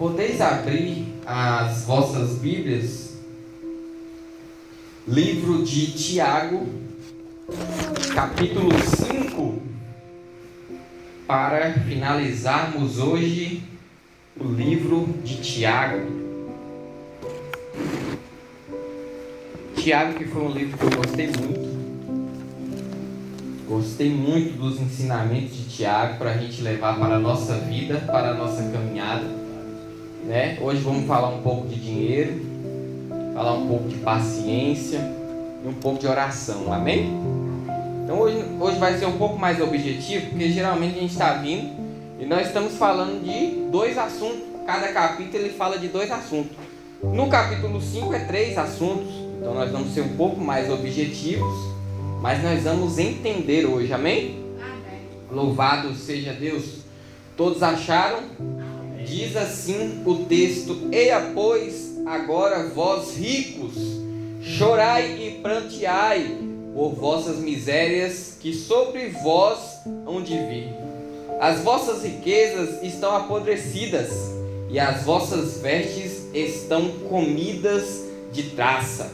Podeis abrir as vossas Bíblias, livro de Tiago, capítulo 5, para finalizarmos hoje o livro de Tiago. Tiago, que foi um livro que eu gostei muito. Gostei muito dos ensinamentos de Tiago para a gente levar para a nossa vida, para a nossa caminhada, né? Hoje vamos falar um pouco de dinheiro, falar um pouco de paciência e um pouco de oração, amém? Então hoje vai ser um pouco mais objetivo, porque geralmente a gente está vindo e nós estamos falando de dois assuntos. Cada capítulo ele fala de dois assuntos. No capítulo 5 é 3 assuntos, então nós vamos ser um pouco mais objetivos, mas nós vamos entender hoje, amém? Amém. Louvado seja Deus. Todos acharam? Amém. Diz assim o texto: Eia, pois, agora vós ricos, chorai e pranteai por vossas misérias, que sobre vós hão de vir. As vossas riquezas estão apodrecidas, e as vossas vestes estão comidas de traça.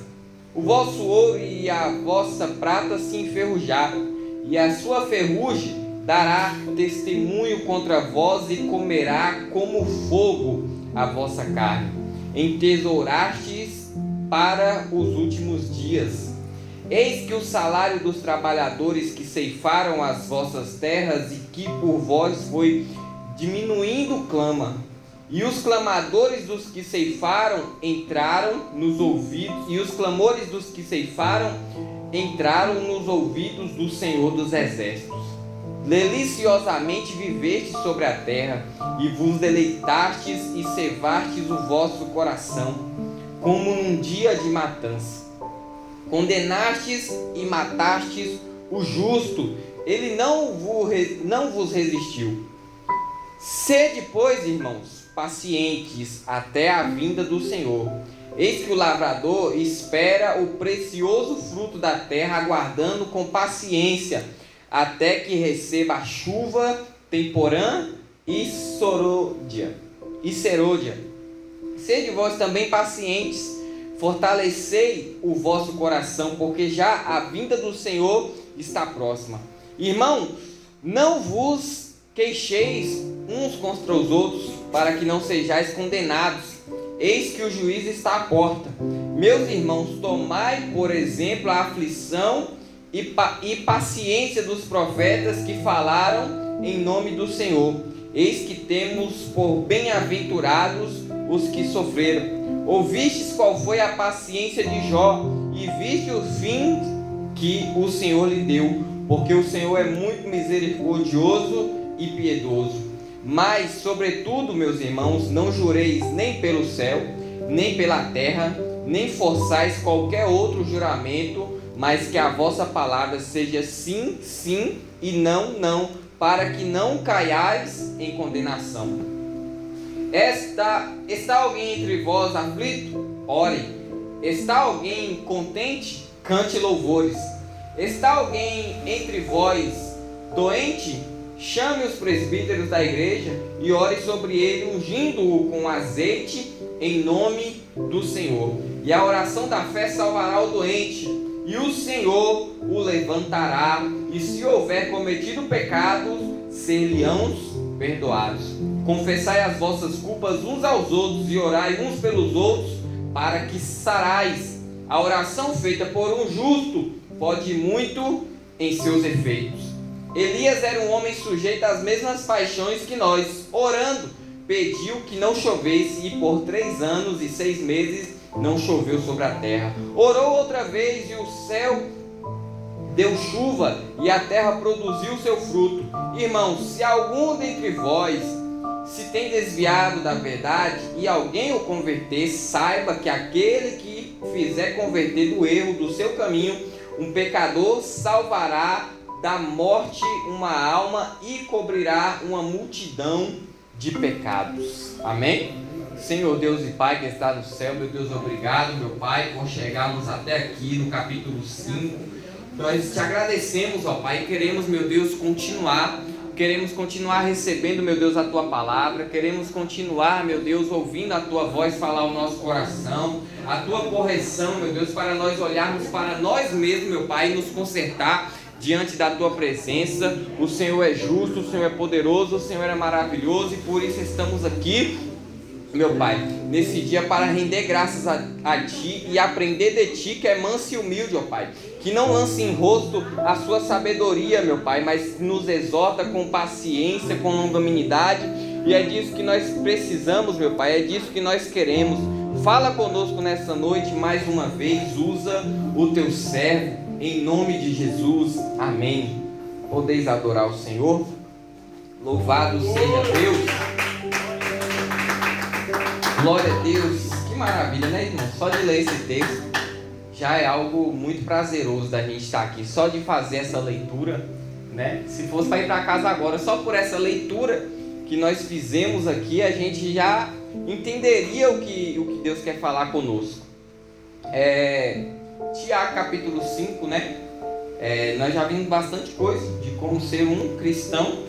O vosso ouro e a vossa prata se enferrujaram, e a sua ferrugem dará testemunho contra vós, e comerá como fogo a vossa carne. Entesourastes para os últimos dias. Eis que o salário dos trabalhadores que ceifaram as vossas terras e que por vós foi diminuindo clama. E os clamadores dos que ceifaram entraram nos ouvidos, e os clamores dos que ceifaram entraram nos ouvidos do Senhor dos Exércitos. Deliciosamente vivestes sobre a terra, e vos deleitastes e cevastes o vosso coração, como num dia de matança. Condenastes e matastes o justo, ele não vos resistiu. Sede, pois, irmãos, pacientes até a vinda do Senhor. Eis que o lavrador espera o precioso fruto da terra, aguardando com paciência até que receba a chuva temporã e serôdia. Sede vós também pacientes, fortalecei o vosso coração, porque já a vinda do Senhor está próxima. Irmãos, não vos queixeis uns contra os outros, para que não sejais condenados. Eis que o juízo está à porta. Meus irmãos, tomai por exemplo a aflição e paciência dos profetas que falaram em nome do Senhor. Eis que temos por bem-aventurados os que sofreram. Ouvistes qual foi a paciência de Jó, e viste o fim que o Senhor lhe deu, porque o Senhor é muito misericordioso e piedoso. Mas, sobretudo, meus irmãos, não jureis nem pelo céu, nem pela terra, nem forçais qualquer outro juramento, mas que a vossa palavra seja sim, sim, e não, não, para que não caiais em condenação. Está alguém entre vós aflito? Ore. Está alguém contente? Cante louvores. Está alguém entre vós doente? Chame os presbíteros da igreja e ore sobre ele, ungindo-o com azeite em nome do Senhor. E a oração da fé salvará o doente, e o Senhor o levantará, e se houver cometido pecados, ser-lhe-ão perdoados. Confessai as vossas culpas uns aos outros, e orai uns pelos outros, para que sarais. A oração feita por um justo pode muito em seus efeitos. Elias era um homem sujeito às mesmas paixões que nós. Orando, pediu que não chovesse, e por 3 anos e 6 meses não choveu sobre a terra. Orou outra vez, e o céu deu chuva, e a terra produziu seu fruto. Irmãos, se algum dentre vós se tem desviado da verdade, e alguém o converter, saiba que aquele que fizer converter do erro do seu caminho, um pecador salvará da morte uma alma e cobrirá uma multidão de pecados. Amém? Senhor Deus e Pai que está no céu, meu Deus, obrigado, meu Pai, por chegarmos até aqui no capítulo 5. Nós te agradecemos, ó Pai, e queremos, meu Deus, continuar queremos continuar recebendo, meu Deus, a Tua palavra, queremos continuar, meu Deus, ouvindo a Tua voz falar ao nosso coração, a Tua correção, meu Deus, para nós olharmos para nós mesmos, meu Pai, e nos consertar diante da Tua presença. O Senhor é justo, o Senhor é poderoso, o Senhor é maravilhoso, e por isso estamos aqui, meu Pai, nesse dia para render graças a Ti e aprender de Ti, que é manso e humilde, ó Pai, que não lança em rosto a Sua sabedoria, meu Pai, mas nos exorta com paciência, com longanimidade, e é disso que nós precisamos, meu Pai, é disso que nós queremos. Fala conosco nessa noite mais uma vez, usa o Teu servo, em nome de Jesus, amém. Podeis adorar o Senhor, louvado seja Deus. Glória a Deus, que maravilha, né, irmão? Só de ler esse texto já é algo muito prazeroso da gente estar aqui, só de fazer essa leitura, né? Se fosse para ir para casa agora, só por essa leitura que nós fizemos aqui, a gente já entenderia o que Deus quer falar conosco. Tiago capítulo 5, né? Nós já vimos bastante coisa de como ser um cristão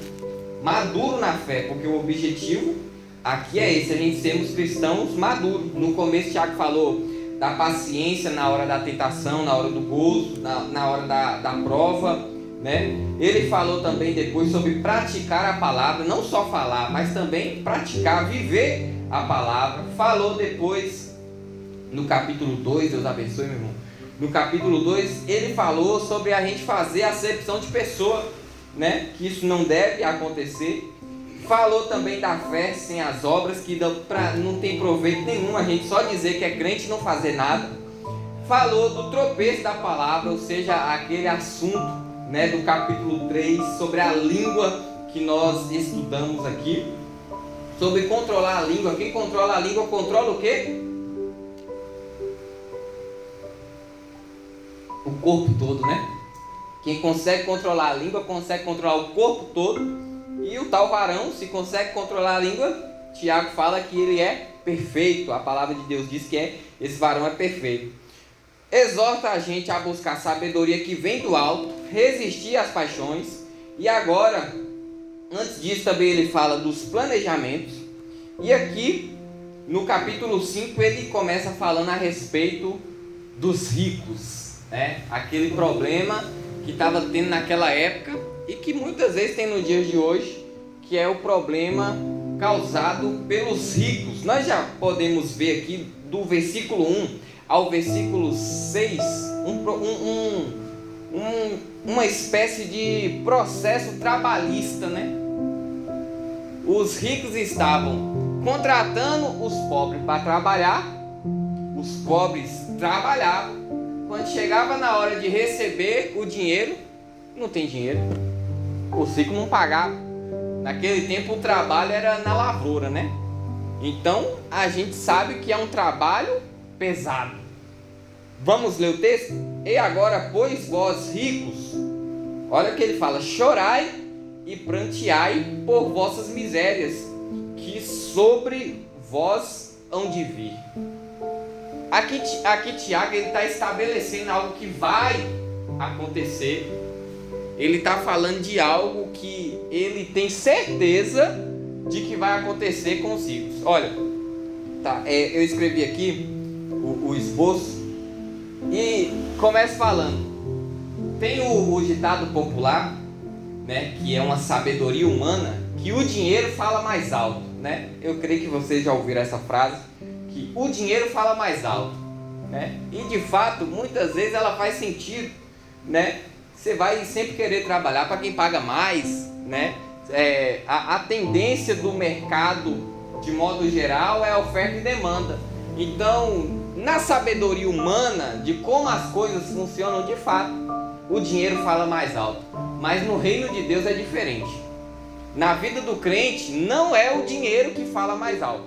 maduro na fé, porque o objetivo aqui é esse, a gente sermos cristãos maduros. No começo Tiago falou da paciência na hora da tentação, na hora do gozo, na hora da prova, né? Ele falou também depois sobre praticar a palavra, não só falar, mas também praticar, viver a palavra. Falou depois no capítulo 2, Deus abençoe, meu irmão. No capítulo 2 ele falou sobre a gente fazer acepção de pessoa, né? Que isso não deve acontecer. Falou também da fé sem as obras, que não tem proveito nenhum a gente só dizer que é crente e não fazer nada. Falou do tropeço da palavra, ou seja, aquele assunto, né, do capítulo 3, sobre a língua que nós estudamos aqui. Sobre controlar a língua. Quem controla a língua controla o quê? O corpo todo, né? Quem consegue controlar a língua consegue controlar o corpo todo. E o tal varão, se consegue controlar a língua, Tiago fala que ele é perfeito. A palavra de Deus diz que esse varão é perfeito. Exorta a gente a buscar sabedoria que vem do alto, resistir às paixões. E agora, antes disso também ele fala dos planejamentos. E aqui, no capítulo 5, ele começa falando a respeito dos ricos, né? Aquele problema que estava tendo naquela época e que muitas vezes tem no dia de hoje, que é o problema causado pelos ricos. Nós já podemos ver aqui do versículo 1 ao versículo 6 uma espécie de processo trabalhista, né? Os ricos estavam contratando os pobres para trabalhar, os pobres trabalhavam. Quando chegava na hora de receber o dinheiro, não tem dinheiro. O ricos não pagava. Naquele tempo o trabalho era na lavoura, né? Então a gente sabe que é um trabalho pesado. Vamos ler o texto? E agora, pois vós ricos, olha o que ele fala: chorai e pranteai por vossas misérias, que sobre vós hão de vir. Aqui Tiago está estabelecendo algo que vai acontecer. Ele está falando de algo que ele tem certeza de que vai acontecer com os ricos. Olha, tá, eu escrevi aqui o esboço e começo falando. Tem o ditado popular, né, que é uma sabedoria humana, que o dinheiro fala mais alto, né? Eu creio que vocês já ouviram essa frase, que o dinheiro fala mais alto, né? E de fato, muitas vezes ela faz sentido, né? Você vai sempre querer trabalhar para quem paga mais, né? A tendência do mercado, de modo geral, é oferta e demanda. Então, na sabedoria humana de como as coisas funcionam, de fato, o dinheiro fala mais alto. Mas no reino de Deus é diferente. Na vida do crente, não é o dinheiro que fala mais alto.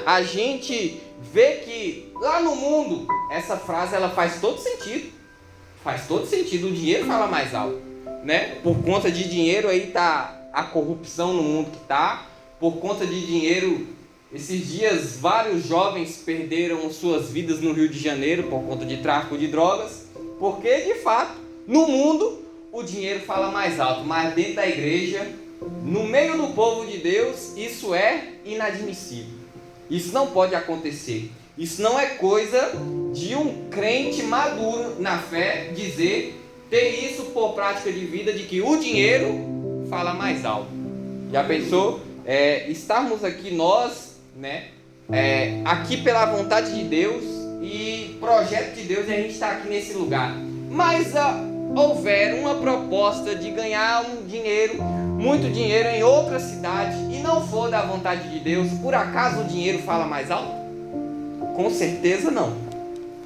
A gente vê que lá no mundo, essa frase ela faz todo sentido. Faz todo sentido, o dinheiro fala mais alto, né? Por conta de dinheiro aí tá a corrupção no mundo que tá. Por conta de dinheiro, esses dias vários jovens perderam suas vidas no Rio de Janeiro por conta de tráfico de drogas. Porque de fato, no mundo, o dinheiro fala mais alto, mas dentro da igreja, no meio do povo de Deus, isso é inadmissível. Isso não pode acontecer. Isso não é coisa de um crente maduro na fé dizer, ter isso por prática de vida, de que o dinheiro fala mais alto. Já pensou? Estarmos aqui nós, né? Aqui pela vontade de Deus e projeto de Deus, e a gente está aqui nesse lugar. Mas houver uma proposta de ganhar muito dinheiro em outra cidade, e não for da vontade de Deus, por acaso o dinheiro fala mais alto? Com certeza não.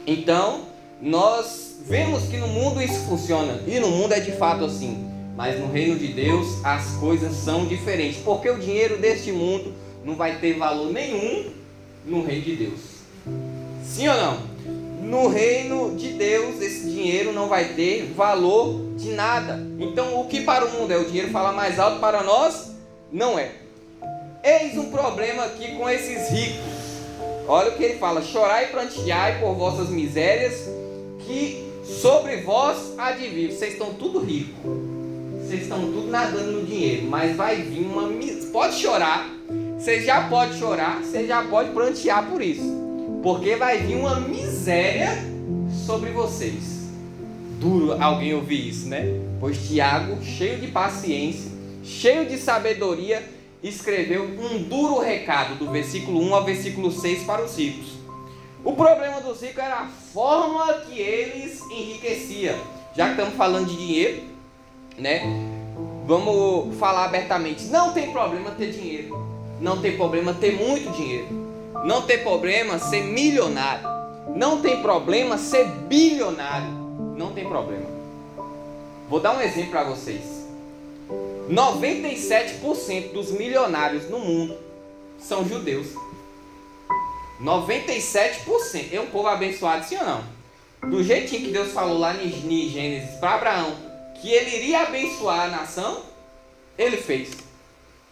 Então, nós vemos que no mundo isso funciona, e no mundo é de fato assim. Mas no reino de Deus as coisas são diferentes, porque o dinheiro deste mundo não vai ter valor nenhum no reino de Deus. Sim ou não? No reino de Deus esse dinheiro não vai ter valor de nada. Então o que para o mundo é o dinheiro fala mais alto, para nós não é. Eis um problema aqui com esses ricos. Olha o que ele fala: chorai e pranteai por vossas misérias, que sobre vós há de vir. Vocês estão tudo ricos, vocês estão tudo nadando no dinheiro, mas vai vir uma... Pode chorar, você já pode chorar, você já pode prantear por isso, porque vai vir uma miséria sobre vocês. Duro alguém ouvir isso, né? Pois Tiago, cheio de paciência, cheio de sabedoria, escreveu um duro recado do versículo 1 ao versículo 6 para os ricos. O problema dos ricos era a forma que eles enriqueciam. Já que estamos falando de dinheiro, né? Vamos falar abertamente. Não tem problema ter dinheiro, não tem problema ter muito dinheiro, não tem problema ser milionário, não tem problema ser bilionário, não tem problema. Vou dar um exemplo para vocês. 97% dos milionários no mundo são judeus. 97%. É um povo abençoado, sim ou não? Do jeitinho que Deus falou lá em Gênesis para Abraão, que ele iria abençoar a nação, ele fez.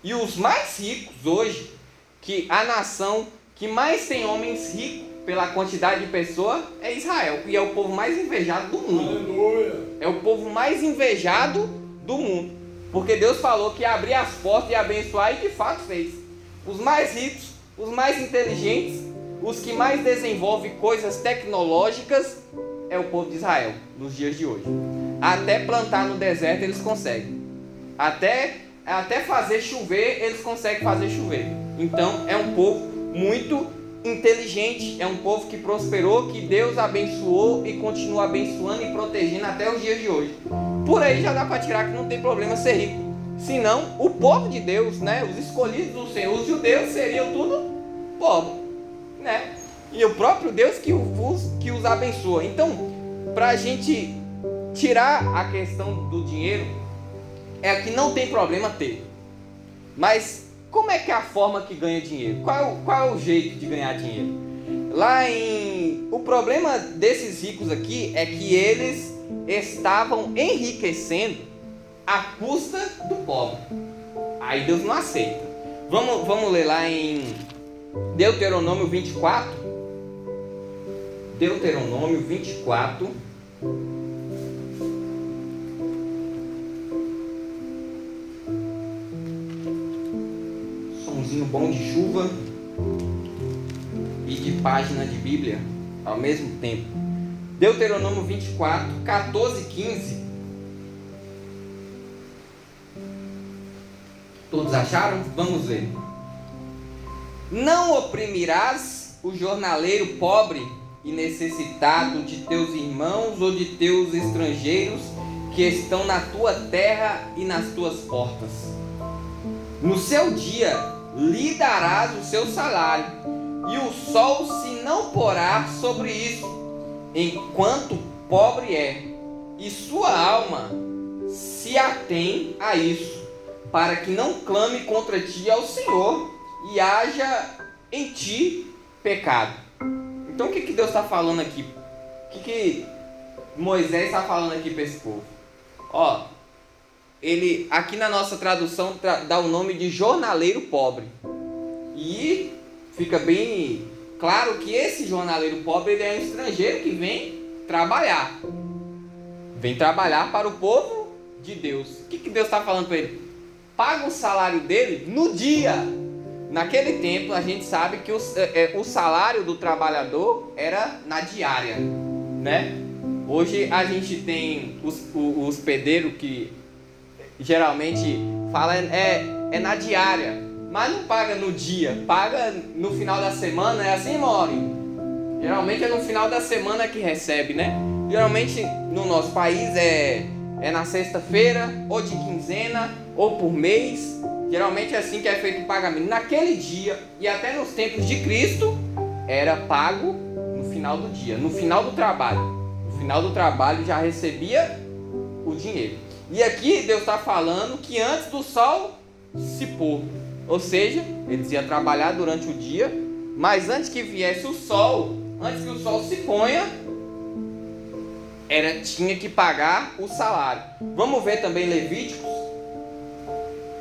E os mais ricos hoje, que a nação que mais tem homens ricos pela quantidade de pessoas, é Israel. E é o povo mais invejado do mundo. Aleluia. É o povo mais invejado do mundo. Porque Deus falou que ia abrir as portas e abençoar, e de fato fez. Os mais ricos, os mais inteligentes, os que mais desenvolvem coisas tecnológicas, é o povo de Israel, nos dias de hoje. Até plantar no deserto eles conseguem. Até fazer chover, eles conseguem fazer chover. Então é um povo muito inteligente, é um povo que prosperou, que Deus abençoou e continua abençoando e protegendo até os dias de hoje. Por aí já dá para tirar que não tem problema ser rico. Senão o povo de Deus, né, os escolhidos do Senhor, os judeus, seriam tudo pobre, né? E o próprio Deus que os abençoa. Então, para a gente tirar a questão do dinheiro, é que não tem problema ter. Mas como é que é a forma que ganha dinheiro? Qual é o jeito de ganhar dinheiro? O problema desses ricos aqui é que eles estavam enriquecendo à custa do pobre. Aí Deus não aceita. Vamos ler lá em Deuteronômio 24. Deuteronômio 24. Somzinho bom de chuva e de página de Bíblia ao mesmo tempo. Deuteronômio 24, 14 e 15. Todos acharam? Vamos ver. Não oprimirás o jornaleiro pobre e necessitado de teus irmãos ou de teus estrangeiros que estão na tua terra e nas tuas portas. No seu dia lhe darás o seu salário, e o sol se não porá sobre isso, enquanto pobre é, e sua alma se atém a isso, para que não clame contra ti ao Senhor e haja em ti pecado. Então o que Deus está falando aqui? O que Moisés está falando aqui para esse povo? Ele aqui na nossa tradução dá o nome de jornaleiro pobre. E fica bem claro que esse jornaleiro pobre, ele é um estrangeiro que vem trabalhar. Vem trabalhar para o povo de Deus. O que Deus está falando para ele? Paga o salário dele no dia. Naquele tempo a gente sabe que o salário do trabalhador era na diária, né? Hoje a gente tem os pedreiros que geralmente falam é na diária, mas não paga no dia, paga no final da semana, é assim, Maurinho? Geralmente é no final da semana que recebe, né? Geralmente no nosso país é na sexta-feira, ou de quinzena, ou por mês. Geralmente é assim que é feito o pagamento. Naquele dia, e até nos tempos de Cristo, era pago no final do dia, no final do trabalho. No final do trabalho já recebia o dinheiro. E aqui Deus está falando que antes do sol se pôr, ou seja, eles iam trabalhar durante o dia, mas antes que viesse o sol, antes que o sol se ponha, tinha que pagar o salário. Vamos ver também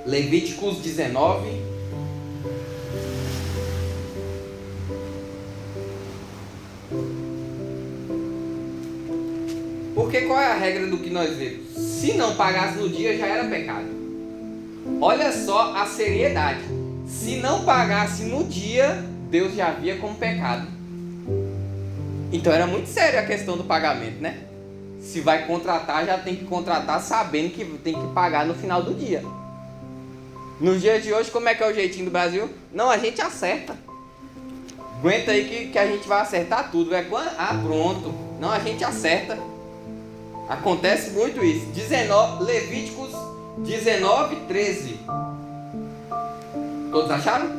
Levíticos 19. Porque qual é a regra do que nós vemos? Se não pagasse no dia já era pecado. Olha só a seriedade. Se não pagasse no dia, Deus já via como pecado. Então era muito séria a questão do pagamento, né? Se vai contratar, já tem que contratar sabendo que tem que pagar no final do dia. Nos dias de hoje, como é que é o jeitinho do Brasil? Não, a gente acerta. Aguenta aí que a gente vai acertar tudo. Pronto. Não, a gente acerta. Acontece muito isso. Levíticos 19, 13. Todos acharam?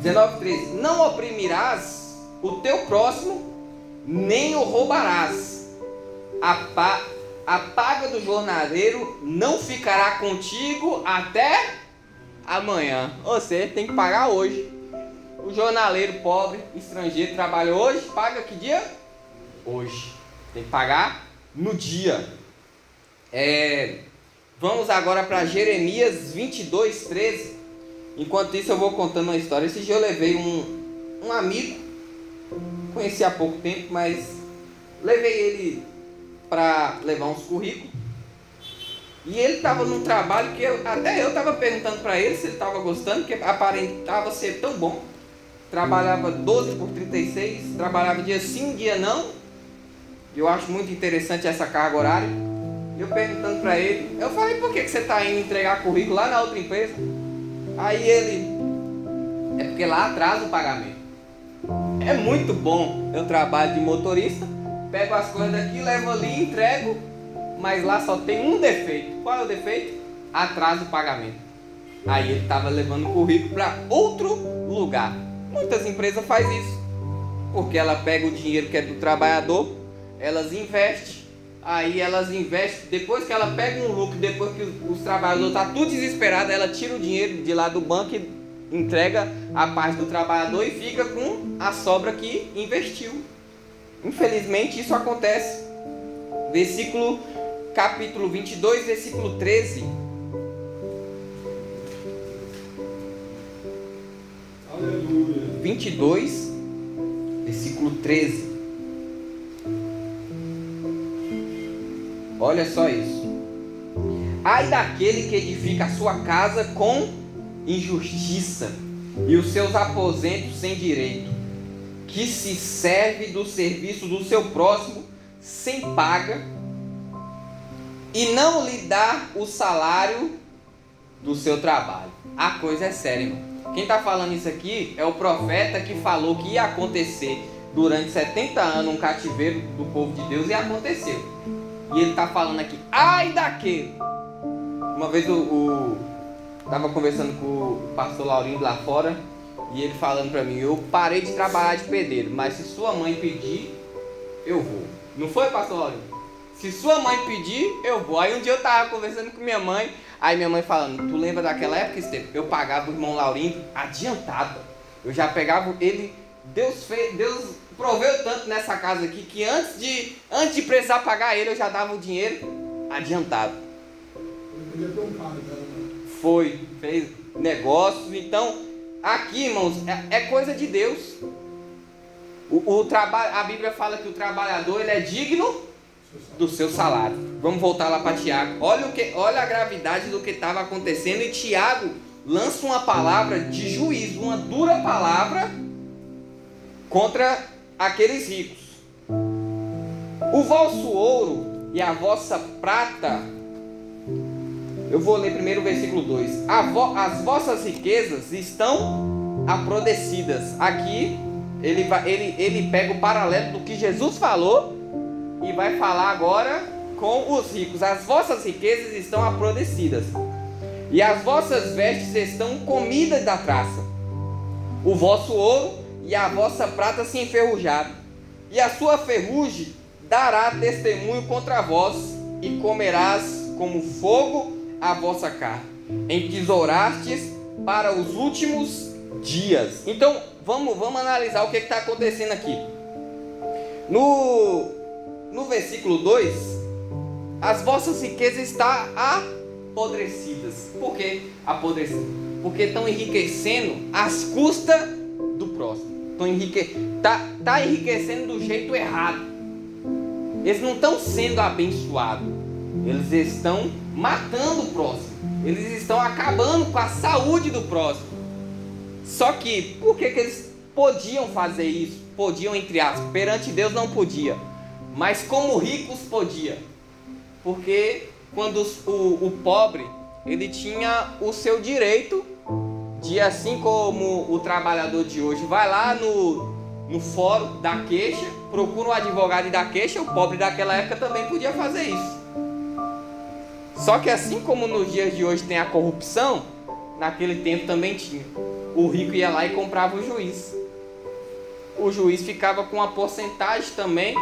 19, 13. Não oprimirás o teu próximo, nem o roubarás. A paga do jornaleiro não ficará contigo até amanhã. Você tem que pagar hoje. O jornaleiro pobre, estrangeiro, trabalha hoje, paga que dia? Hoje. Tem que pagar no dia. Vamos agora para Jeremias 22, 13. Enquanto isso eu vou contando uma história. Esse dia eu levei um amigo, conheci há pouco tempo, mas levei ele para levar uns currículos. E ele estava num trabalho que até eu estava perguntando para ele se ele estava gostando, porque aparentava ser tão bom. Trabalhava 12 por 36, trabalhava dia sim, dia não. Eu acho muito interessante essa carga horária. Eu perguntando para ele, eu falei, por que você está indo entregar currículo lá na outra empresa? Aí ele, é porque lá atrasa o pagamento. É muito bom, eu trabalho de motorista, pego as coisas daqui, levo ali, entrego, mas lá só tem um defeito. Qual é o defeito? Atrasa o pagamento. Aí ele estava levando o currículo para outro lugar. Muitas empresas fazem isso, porque ela pega o dinheiro que é do trabalhador, elas investem, depois que ela pega um lucro, depois que os trabalhadores estão tudo desesperados, ela tira o dinheiro de lá do banco e entrega a parte do trabalhador e fica com a sobra que investiu. Infelizmente isso acontece. Capítulo 22, versículo 13. Aleluia. 22, versículo 13. Olha só isso. Ai daquele que edifica a sua casa com injustiça e os seus aposentos sem direito, que se serve do serviço do seu próximo sem paga e não lhe dá o salário do seu trabalho. A coisa é séria, irmão. Quem está falando isso aqui é o profeta que falou que ia acontecer durante 70 anos um cativeiro do povo de Deus, e aconteceu. E ele está falando aqui, ai daquele. Uma vez eu estava conversando com o pastor Laurinho lá fora, e ele falando para mim, eu parei de trabalhar de pedreiro, mas se sua mãe pedir, eu vou. Não foi, pastor Laurinho? Se sua mãe pedir, eu vou. Aí um dia eu estava conversando com minha mãe, aí minha mãe falando, tu lembra daquela época, Estevam? Eu pagava o irmão Laurinho adiantado. Eu já pegava ele, Deus proveu tanto nessa casa aqui, que antes de precisar pagar ele, eu já dava o dinheiro adiantado. Foi, fez negócios. Então, aqui, irmãos, é coisa de Deus. A Bíblia fala que o trabalhador ele é digno do seu salário. Vamos voltar lá para Tiago. Olha a gravidade do que estava acontecendo. E Tiago lança uma palavra de juízo, uma dura palavra contra aqueles ricos. O vosso ouro e a vossa prata, eu vou ler primeiro o versículo 2. As vossas riquezas estão aprodecidas. Aqui ele pega o paralelo do que Jesus falou e vai falar agora com os ricos. As vossas riquezas estão aprodecidas e as vossas vestes estão comidas da traça. O vosso ouro e a vossa prata se enferrujaram, e a sua ferrugem dará testemunho contra vós, e comerás como fogo a vossa carne, entesourastes para os últimos dias. Então, vamos analisar o que está acontecendo aqui. No versículo 2, as vossas riquezas estão apodrecidas. Por que apodrecidas? Porque estão enriquecendo às custas do próximo. Tá enriquecendo do jeito errado. Eles não estão sendo abençoados. Eles estão matando o próximo. Eles estão acabando com a saúde do próximo. Só que, por que eles podiam fazer isso? Podiam, entre aspas. Perante Deus não podia. Mas como ricos podia. Porque quando o pobre, ele tinha o seu direito de, assim como o trabalhador de hoje vai lá no fórum da queixa, procura um advogado e dá queixa, o pobre daquela época também podia fazer isso. Só que assim como nos dias de hoje tem a corrupção, naquele tempo também tinha. O rico ia lá e comprava o juiz. O juiz ficava com uma porcentagem também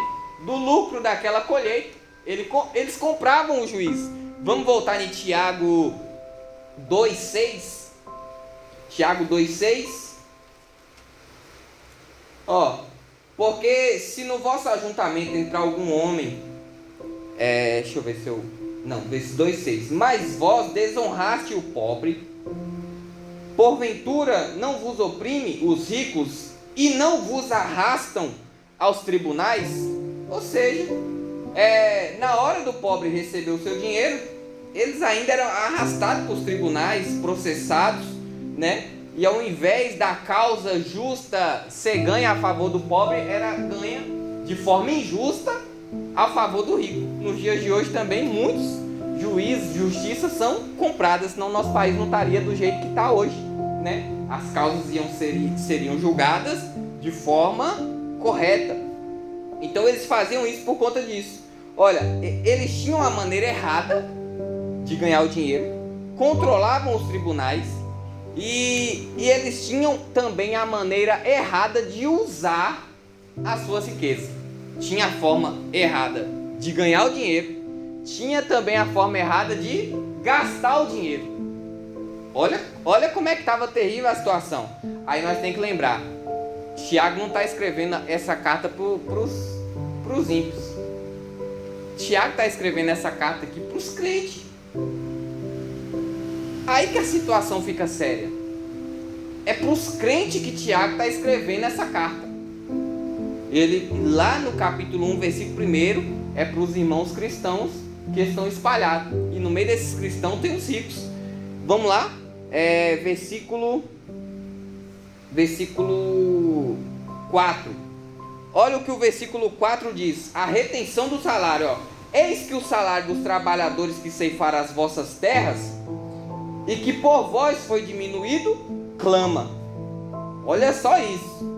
do lucro daquela colheita. Eles compravam o juiz. Vamos voltar em Tiago 2,6. Tiago 2,6. Porque se no vosso ajuntamento entrar algum homem, deixa eu ver se eu... Não, desse 2,6. Mas vós desonraste o pobre, porventura não vos oprime os ricos e não vos arrastam aos tribunais? Ou seja, na hora do pobre receber o seu dinheiro, eles ainda eram arrastados para os tribunais, processados, né? E ao invés da causa justa ser ganha a favor do pobre, era ganha de forma injusta a favor do rico. Nos dias de hoje também muitos juízes, justiças são compradas, senão nosso país não estaria do jeito que está hoje, né? As causas seriam julgadas de forma correta. Então eles faziam isso por conta disso. Olha, eles tinham a maneira errada de ganhar o dinheiro, controlavam os tribunais e eles tinham também a maneira errada de usar as suas riquezas. Tinha a forma errada de ganhar o dinheiro, tinha também a forma errada de gastar o dinheiro. Olha como é que estava terrível a situação. Aí nós temos que lembrar, Tiago não está escrevendo essa carta para os ímpios. Tiago está escrevendo essa carta aqui para os crentes. Aí que a situação fica séria. É para os crentes que Tiago está escrevendo essa carta. Ele, lá no capítulo 1, versículo 1, é para os irmãos cristãos que estão espalhados. E no meio desses cristãos tem os ricos. Vamos lá, versículo 4. Olha o que o versículo 4 diz. A retenção do salário. Eis que o salário dos trabalhadores que ceifaram as vossas terras, e que por vós foi diminuído, clama. Olha só isso.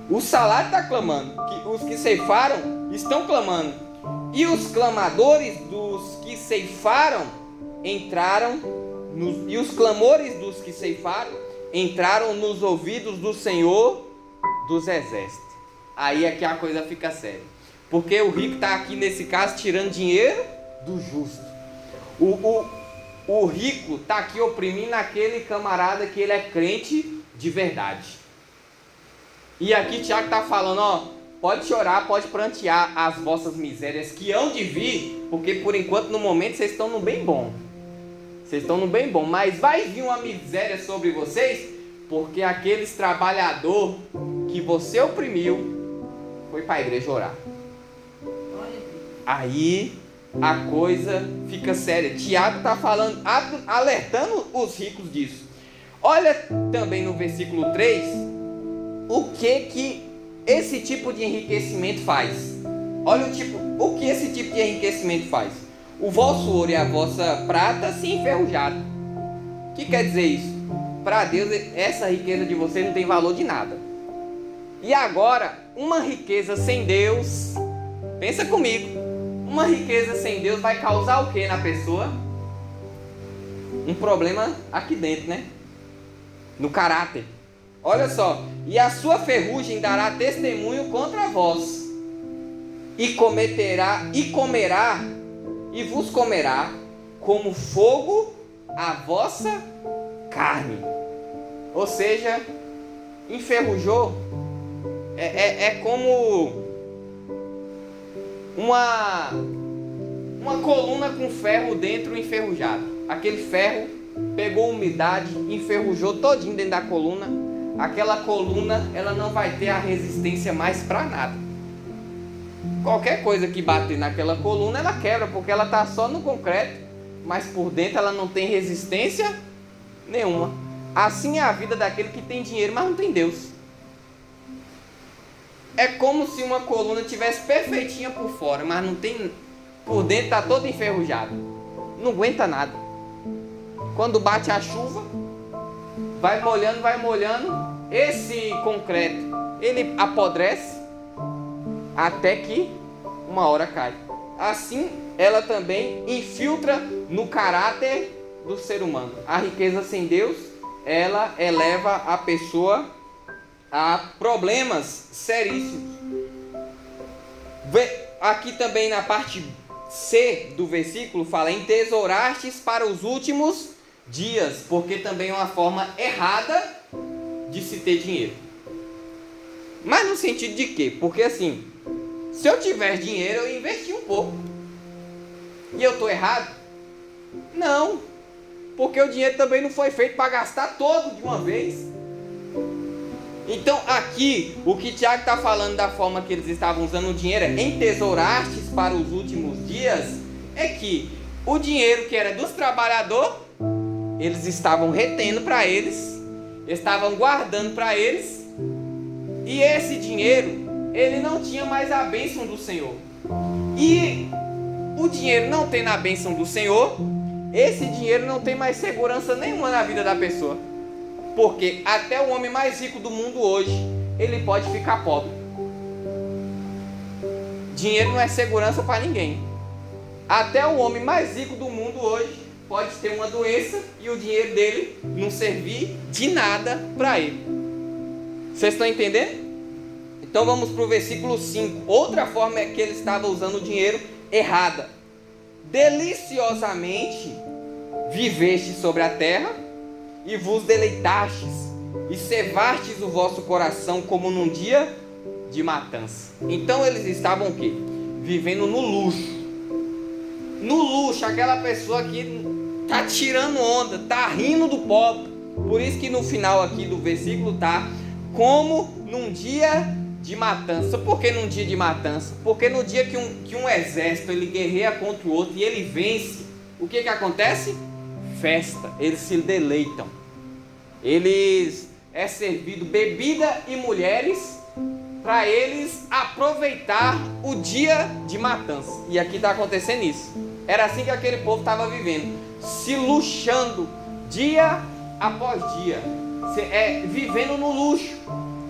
O salário está clamando. Os que ceifaram estão clamando. E os clamadores dos que ceifaram entraram e os clamores dos que ceifaram entraram nos ouvidos do Senhor dos exércitos. Aí é que a coisa fica séria. Porque o rico está aqui nesse caso tirando dinheiro do justo. O rico está aqui oprimindo aquele camarada que ele é crente de verdade. E aqui Tiago está falando, pode chorar, pode prantear as vossas misérias que hão de vir, porque por enquanto no momento vocês estão no bem bom. Vocês estão no bem bom, mas vai vir uma miséria sobre vocês, porque aqueles trabalhador que você oprimiu foi para a igreja orar. aí a coisa fica séria. Tiago está falando, alertando os ricos disso. Olha também no versículo 3, o que esse tipo de enriquecimento faz. Olha o que esse tipo de enriquecimento faz. O vosso ouro e a vossa prata se enferrujaram. O que quer dizer isso? Para Deus, essa riqueza de vocês não tem valor de nada. E agora, uma riqueza sem Deus, pensa comigo, uma riqueza sem Deus vai causar o que na pessoa? Um problema aqui dentro, né? No caráter. Olha só, e a sua ferrugem dará testemunho contra vós, e comerá, e vos comerá como fogo a vossa carne. Ou seja, enferrujou, é como uma coluna com ferro dentro enferrujado. Aquele ferro pegou umidade, enferrujou todinho dentro da coluna. Aquela coluna, ela não vai ter a resistência mais para nada. Qualquer coisa que bater naquela coluna, ela quebra, porque ela está só no concreto, mas por dentro ela não tem resistência nenhuma. Assim é a vida daquele que tem dinheiro, mas não tem Deus. É como se uma coluna tivesse perfeitinha por fora, mas não tem, por dentro está toda enferrujada. Não aguenta nada. Quando bate a chuva, vai molhando, esse concreto, ele apodrece até que uma hora cai. Assim, ela também infiltra no caráter do ser humano. A riqueza sem Deus, ela eleva a pessoa a problemas seríssimos. Aqui também na parte C do versículo fala: entesourastes para os últimos dias, porque também é uma forma errada de se ter dinheiro. Mas no sentido de quê? Porque assim, se eu tiver dinheiro, eu investi um pouco. E eu estou errado? Não, porque o dinheiro também não foi feito para gastar todo de uma vez. Então aqui, o que Tiago está falando da forma que eles estavam usando o dinheiro, entesourastes para os últimos dias, é que o dinheiro que era dos trabalhadores, eles estavam retendo para eles, estavam guardando para eles, e esse dinheiro, ele não tinha mais a bênção do Senhor. E o dinheiro não tendo a bênção do Senhor, esse dinheiro não tem mais segurança nenhuma na vida da pessoa. Porque até o homem mais rico do mundo hoje, ele pode ficar pobre. Dinheiro não é segurança para ninguém. Até o homem mais rico do mundo hoje pode ter uma doença e o dinheiro dele não servir de nada para ele. Vocês estão entendendo? Então vamos para o versículo 5. Outra forma é que ele estava usando o dinheiro errada. Deliciosamente viveste sobre a terra e vos deleitastes e cevastes o vosso coração como num dia de matança. Então eles estavam o quê? Vivendo no luxo. No luxo, aquela pessoa que está tirando onda, está rindo do pobre. Por isso que no final aqui do versículo está como num dia de matança. Por que num dia de matança? Porque no dia que um exército ele guerreia contra o outro e ele vence, o que acontece? Festa, eles se deleitam. Eles é servido bebida e mulheres para eles aproveitar o dia de matança. E aqui está acontecendo isso. Era assim que aquele povo estava vivendo, se luxando dia após dia, vivendo no luxo,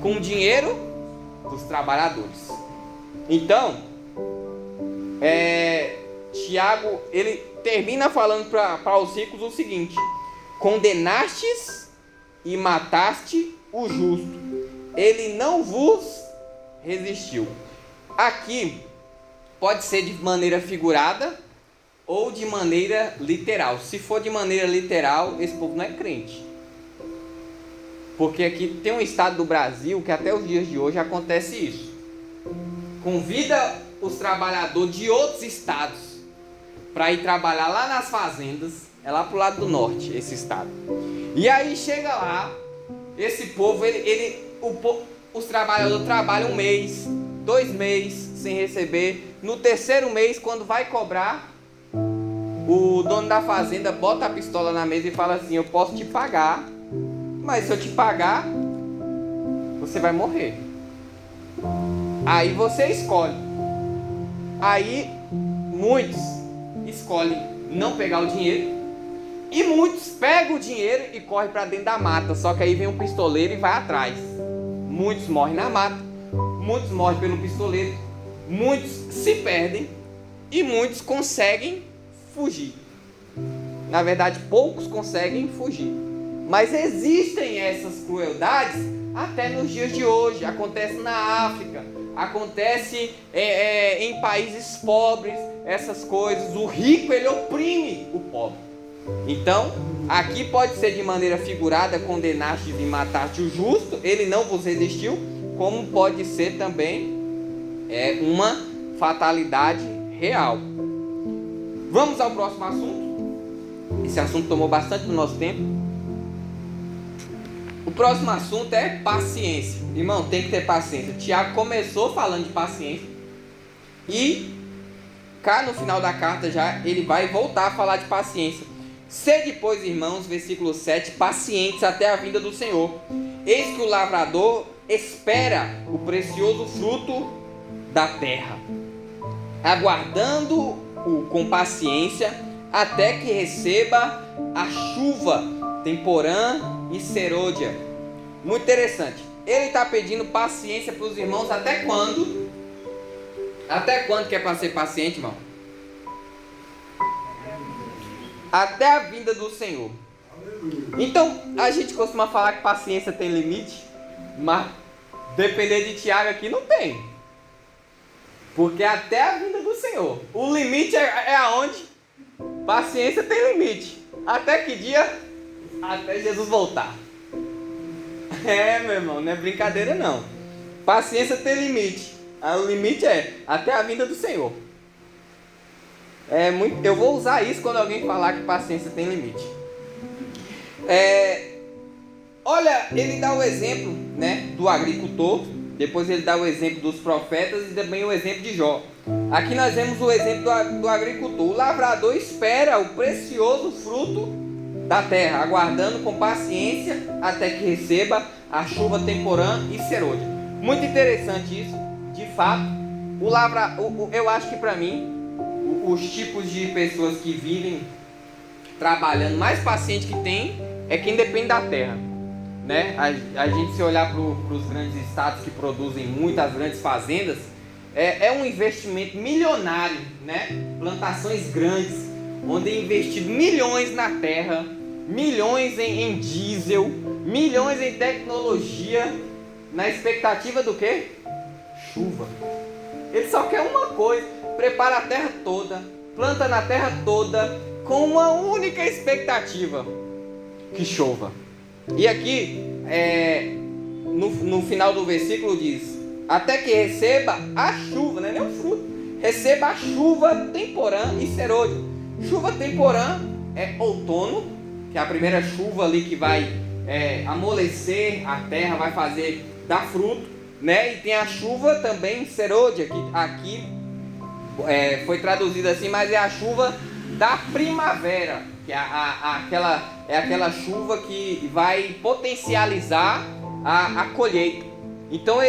com o dinheiro dos trabalhadores. Então, Tiago, ele termina falando para os ricos o seguinte: condenastes e mataste o justo, ele não vos resistiu. Aqui pode ser de maneira figurada ou de maneira literal. Se for de maneira literal, esse povo não é crente. Porque aqui tem um estado do Brasil que até os dias de hoje acontece isso. Convida os trabalhadores de outros estados para ir trabalhar lá nas fazendas. É lá pro lado do norte esse estado. E aí chega lá, esse povo, os trabalhadores trabalham 1 mês, 2 meses, sem receber. No terceiro mês, quando vai cobrar, o dono da fazenda bota a pistola na mesa e fala assim: eu posso te pagar, mas se eu te pagar, você vai morrer. Aí você escolhe. Aí muitos escolhem não pegar o dinheiro, e muitos pegam o dinheiro e correm para dentro da mata. Só que aí vem um pistoleiro e vai atrás. Muitos morrem na mata, muitos morrem pelo pistoleiro, muitos se perdem e muitos conseguem fugir. Na verdade, poucos conseguem fugir. Mas existem essas crueldades até nos dias de hoje. Acontece na África, acontece em países pobres, essas coisas. O rico, ele oprime o pobre. Então, aqui pode ser de maneira figurada: condenastes e mataste o justo, ele não vos resistiu. Como pode ser também uma fatalidade real. Vamos ao próximo assunto. Esse assunto tomou bastante do nosso tempo. O próximo assunto é paciência. Irmão, tem que ter paciência. Tiago começou falando de paciência, e cá no final da carta já ele vai voltar a falar de paciência. Sede, pois, irmãos, versículo 7, pacientes até a vinda do Senhor. Eis que o lavrador espera o precioso fruto da terra, aguardando-o com paciência, até que receba a chuva temporã e serôdia. Muito interessante. Ele está pedindo paciência para os irmãos até quando? Até quando que é para ser paciente, irmão? Até a vinda do Senhor. Então, a gente costuma falar que paciência tem limite, mas depender de Tiago aqui não tem. Porque até a vinda do Senhor. O limite é aonde? Paciência tem limite. Até que dia? Até Jesus voltar. Meu irmão, não é brincadeira não. Paciência tem limite. O limite é até a vinda do Senhor. Eu vou usar isso quando alguém falar que paciência tem limite. Olha, ele dá o exemplo, né, do agricultor. Depois ele dá o exemplo dos profetas e também o exemplo de Jó. Aqui nós vemos o exemplo do agricultor. O lavrador espera o precioso fruto da terra, aguardando com paciência até que receba a chuva temporã e serôdia. Muito interessante isso. De fato, eu acho que para mim, os tipos de pessoas que vivem trabalhando mais paciente que tem é quem depende da terra, né? A gente, se olhar para os grandes estados que produzem muitas grandes fazendas, é um investimento milionário, né? Plantações grandes, onde é investido milhões na terra, milhões em diesel, milhões em tecnologia, na expectativa do quê? Chuva. Ele só quer uma coisa: prepara a terra toda, planta na terra toda, com uma única expectativa: que chova. E aqui, no final do versículo diz: até que receba a chuva, não é nem o fruto, receba a chuva temporã e serôdia. Chuva temporã é outono, que é a primeira chuva ali que vai amolecer a terra, vai fazer dar fruto, né? E tem a chuva também serôdia, que aqui foi traduzida assim, mas é a chuva da primavera, que é aquela chuva que vai potencializar a colheita. Então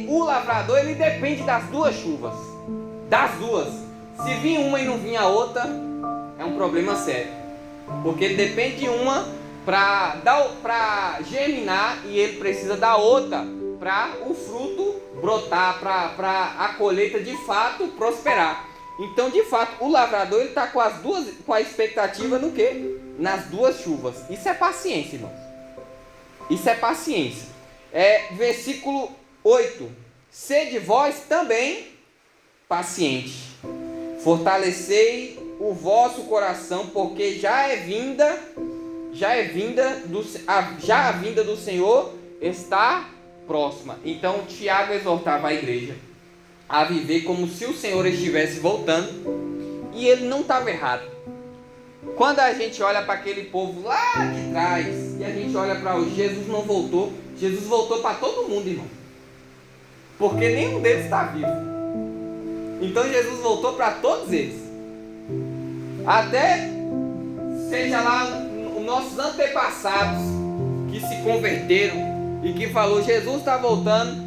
o lavrador, ele depende das duas chuvas, das duas. Se vir uma e não vir a outra, é um problema sério, porque ele depende de uma para germinar, e ele precisa da outra para o fruto brotar, para a colheita de fato prosperar. Então, de fato, o lavrador está com a expectativa no quê? Nas duas chuvas. Isso é paciência, irmão. Isso é paciência. Versículo 8: sede vós também pacientes, fortalecei o vosso coração, porque já a vinda do Senhor está próxima. Então, Tiago exortava a igreja a viver como se o Senhor estivesse voltando, e ele não estava errado. Quando a gente olha para aquele povo lá de trás, e a gente olha para o Jesus não voltou, Jesus voltou para todo mundo, irmão, porque nenhum deles está vivo. Então Jesus voltou para todos eles. Até seja lá os nossos antepassados que se converteram e que falou, Jesus está voltando,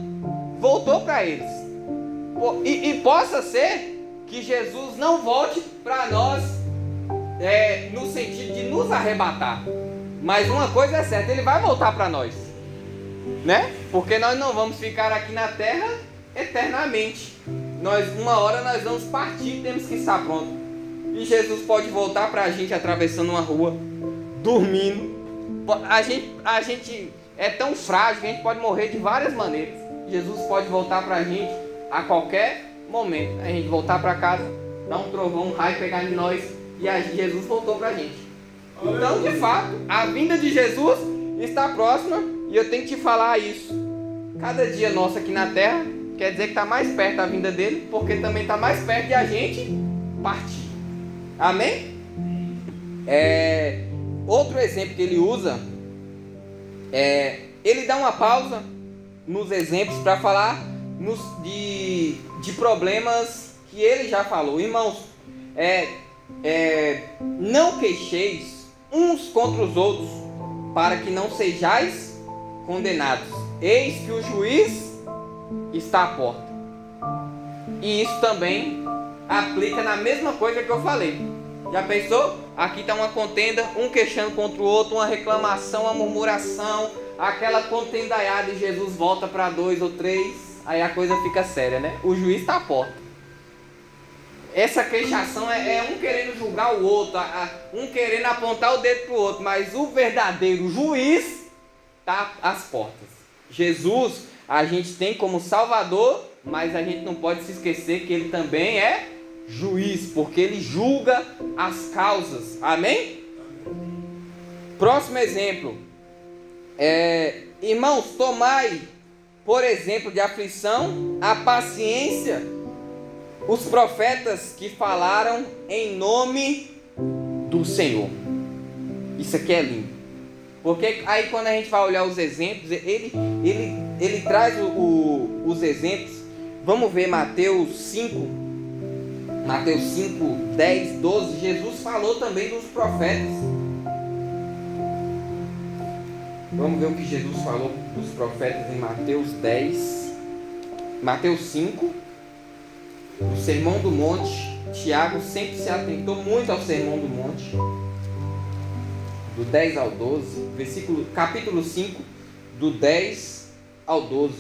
voltou para eles. E possa ser que Jesus não volte para nós no sentido de nos arrebatar. Mas uma coisa é certa, ele vai voltar para nós, né? Porque nós não vamos ficar aqui na terra eternamente. Uma hora nós vamos partir, temos que estar prontos. E Jesus pode voltar para a gente atravessando uma rua, dormindo. A gente é tão frágil que a gente pode morrer de várias maneiras. Jesus pode voltar para a gente a qualquer momento. A gente voltar para casa, dar um trovão, um raio, pegar em nós, e Jesus voltou para a gente. Então, de fato, a vinda de Jesus está próxima, e eu tenho que te falar isso. Cada dia nosso aqui na terra quer dizer que está mais perto da vinda dele, porque também está mais perto de a gente partir. Amém? Outro exemplo que ele usa, ele dá uma pausa nos exemplos para falar de problemas que ele já falou. Irmãos, não queixeis uns contra os outros, para que não sejais condenados. Eis que o juiz está à porta. E isso também aplica na mesma coisa que eu falei. Já pensou? Aqui está uma contenda, um queixando contra o outro, uma reclamação, uma murmuração, aquela contendaiada, e Jesus volta para 2 ou 3, aí a coisa fica séria, né? O juiz está à porta. Essa queixação é um querendo julgar o outro, um querendo apontar o dedo para o outro, mas o verdadeiro juiz está às portas. Jesus a gente tem como Salvador, mas a gente não pode se esquecer que ele também é juiz, porque ele julga as causas. Amém? Próximo exemplo. Irmãos, tomai por exemplo de aflição a paciência os profetas que falaram em nome do Senhor. Isso aqui é lindo, porque aí quando a gente vai olhar os exemplos, ele traz os exemplos. Vamos ver Mateus 5, 10, 12. Jesus falou também dos profetas. Vamos ver o que Jesus falou dos profetas em Mateus 5, o Sermão do Monte. Tiago sempre se atentou muito ao Sermão do Monte, do 10 ao 12, capítulo 5, do 10 ao 12.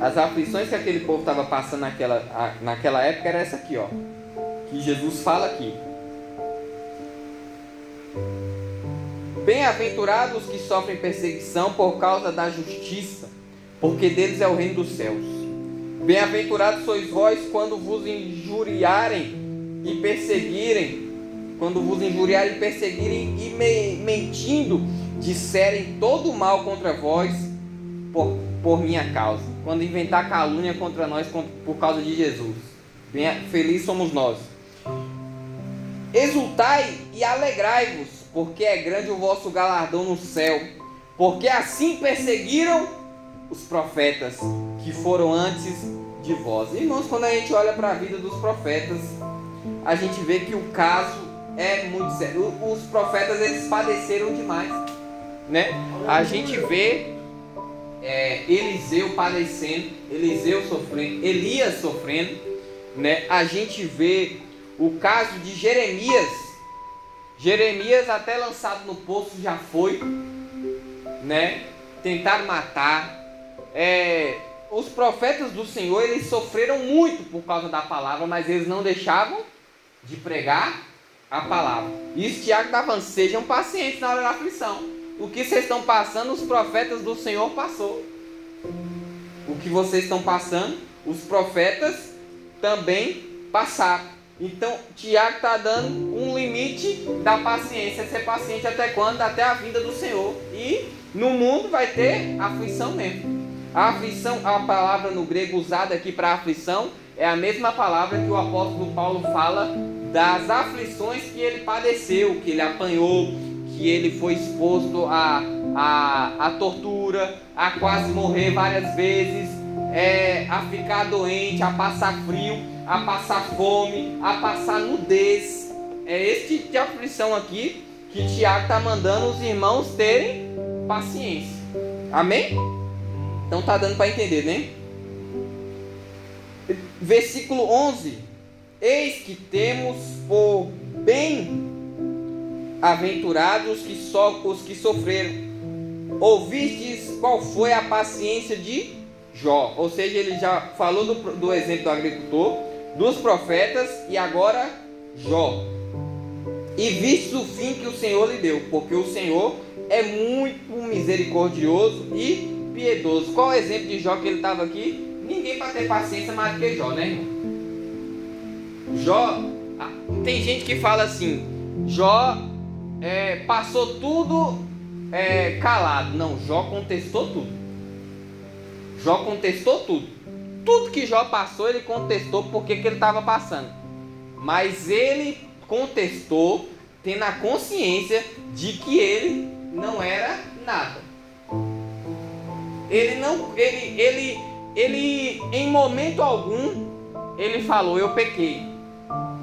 As aflições que aquele povo estava passando naquela época era essa aqui, ó, que Jesus fala aqui. Bem-aventurados os que sofrem perseguição por causa da justiça, porque deles é o reino dos céus. Bem-aventurados sois vós quando vos injuriarem e perseguirem, e mentindo disserem todo o mal contra vós por minha causa. Quando inventar calúnia contra nós por causa de Jesus. Felizes somos nós. Exultai e alegrai-vos, porque é grande o vosso galardão no céu, porque assim perseguiram os profetas que foram antes de vós. Irmãos, quando a gente olha para a vida dos profetas, a gente vê que o caso é muito sério. Os profetas, eles padeceram demais, né? A gente vê Eliseu padecendo, Eliseu sofrendo, Elias sofrendo, né? A gente vê o caso de Jeremias até lançado no poço já foi, né? Tentaram matar. Os profetas do Senhor, eles sofreram muito por causa da palavra, mas eles não deixavam de pregar a palavra. Isso Tiago está falando, sejam pacientes na hora da aflição. O que vocês estão passando, os profetas do Senhor passou. O que vocês estão passando, os profetas também passaram. Então, Tiago está dando um limite da paciência. Ser paciente até quando? Até a vinda do Senhor. E no mundo vai ter aflição mesmo. A aflição, a palavra no grego usada aqui para aflição, é a mesma palavra que o apóstolo Paulo fala das aflições que ele padeceu, que ele apanhou, que ele foi exposto a tortura, a quase morrer várias vezes, a ficar doente, a passar frio, a passar fome, a passar nudez. É esse tipo de aflição aqui que Tiago está mandando os irmãos terem paciência. Amém? Então tá dando para entender, né? Versículo 11: eis que temos por bem-aventurados os que sofreram. Ouvistes qual foi a paciência de Jó. Ou seja, ele já falou do exemplo do agricultor, dos profetas e agora Jó. E vistes o fim que o Senhor lhe deu, porque o Senhor é muito misericordioso e piedoso. Qual é o exemplo de Jó que ele estava aqui? Ninguém para ter paciência mais do que Jó, né, irmão? Jó, tem gente que fala assim, Jó passou tudo calado. Não, Jó contestou tudo. Jó contestou tudo. Tudo que Jó passou, ele contestou porque que ele estava passando. Mas ele contestou tendo a consciência de que ele não era nada. Ele em momento algum ele falou eu pequei.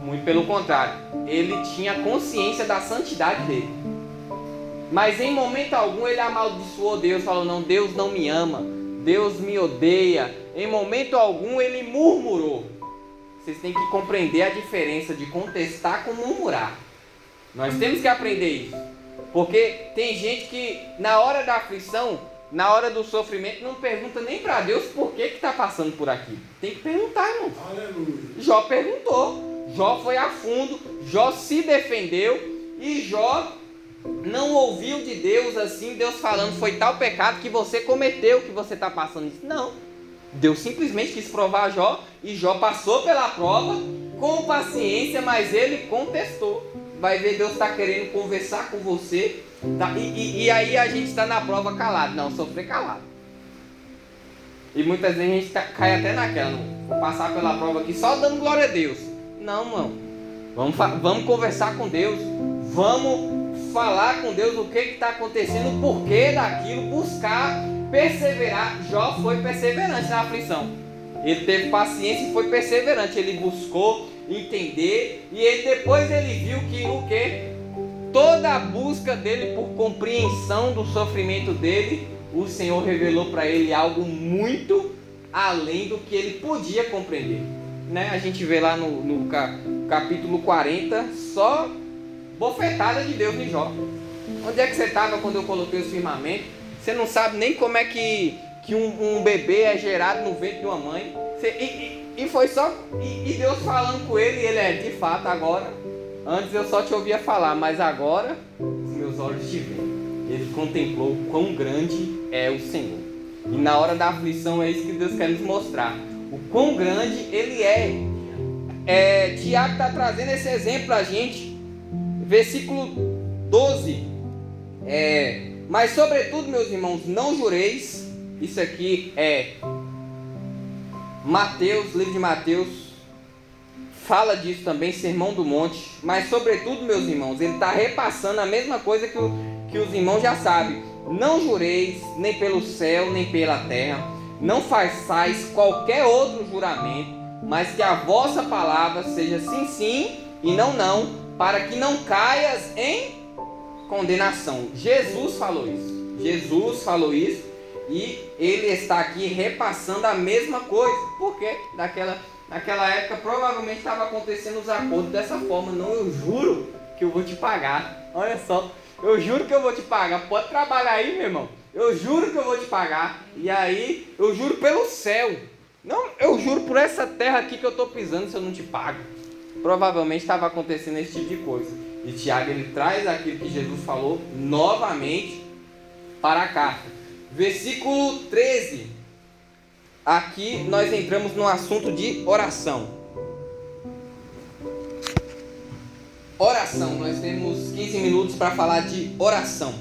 Muito pelo contrário, ele tinha consciência da santidade dele. Mas em momento algum ele amaldiçoou Deus, falou não, Deus não me ama, Deus me odeia. Em momento algum ele murmurou. Vocês têm que compreender a diferença de contestar com murmurar. Nós temos que aprender isso. Porque tem gente que na hora da aflição, na hora do sofrimento, não pergunta nem para Deus por que está passando por aqui. Tem que perguntar, irmão. Aleluia. Jó perguntou. Jó foi a fundo. Jó se defendeu. E Jó não ouviu de Deus assim, Deus falando, foi tal pecado que você cometeu, que você está passando isso. Não. Deus simplesmente quis provar Jó. E Jó passou pela prova com paciência, mas ele contestou. Vai ver, Deus está querendo conversar com você. Tá? E aí a gente está na prova calado. Não, sofrer calado. E muitas vezes a gente cai até naquela. Não, vou passar pela prova aqui só dando glória a Deus. Não, irmão. Vamos conversar com Deus. Vamos falar com Deus o que está acontecendo, o porquê daquilo, buscar, perseverar. Jó foi perseverante na aflição. Ele teve paciência e foi perseverante. Ele buscou entender. E depois ele viu que o quê? Toda a busca dele por compreensão do sofrimento dele, o Senhor revelou para ele algo muito além do que ele podia compreender, né? A gente vê lá no capítulo 40, só bofetada de Deus em Jó. Onde é que você estava quando eu coloquei os firmamentos? Você não sabe nem como é que um bebê é gerado no ventre de uma mãe. E foi só... E Deus falando com ele, de fato, agora... Antes eu só te ouvia falar, mas agora os meus olhos te veem. Ele contemplou o quão grande é o Senhor. E na hora da aflição é isso que Deus quer nos mostrar. O quão grande Ele é. Tiago está trazendo esse exemplo para a gente. Versículo 12. Mas sobretudo, meus irmãos, não jureis. Isso aqui é Mateus, livro de Mateus. Fala disso também, Sermão do Monte. Mas sobretudo, meus irmãos, ele está repassando a mesma coisa que os irmãos já sabem. Não jureis, nem pelo céu, nem pela terra. Não façais qualquer outro juramento, mas que a vossa palavra seja sim, sim e não, não, para que não caias em condenação. Jesus falou isso. Jesus falou isso e ele está aqui repassando a mesma coisa. Por quê? Naquela época provavelmente estava acontecendo os acordos dessa forma. Não, eu juro que eu vou te pagar. Olha só, eu juro que eu vou te pagar. Pode trabalhar aí, meu irmão. Eu juro que eu vou te pagar. E aí, eu juro pelo céu. Não, eu juro por essa terra aqui que eu estou pisando se eu não te pago. Provavelmente estava acontecendo esse tipo de coisa. E Tiago, ele traz aquilo que Jesus falou novamente para a carta. Versículo 13. Aqui nós entramos no assunto de oração. Oração, nós temos 15 minutos para falar de oração.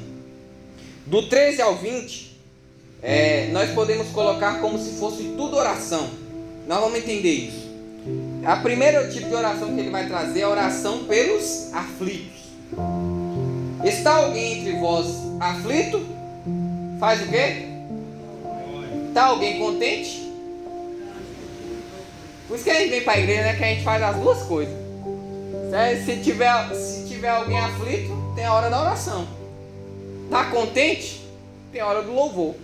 Do 13 ao 20, nós podemos colocar como se fosse tudo oração. Nós vamos entender isso. A primeira tipo de oração que ele vai trazer é a oração pelos aflitos. Está alguém entre vós aflito? Faz o quê? Está alguém contente? Por isso que a gente vem para a igreja, né? Que a gente faz as duas coisas. Se tiver alguém aflito, tem a hora da oração. Está contente? Tem a hora do louvor.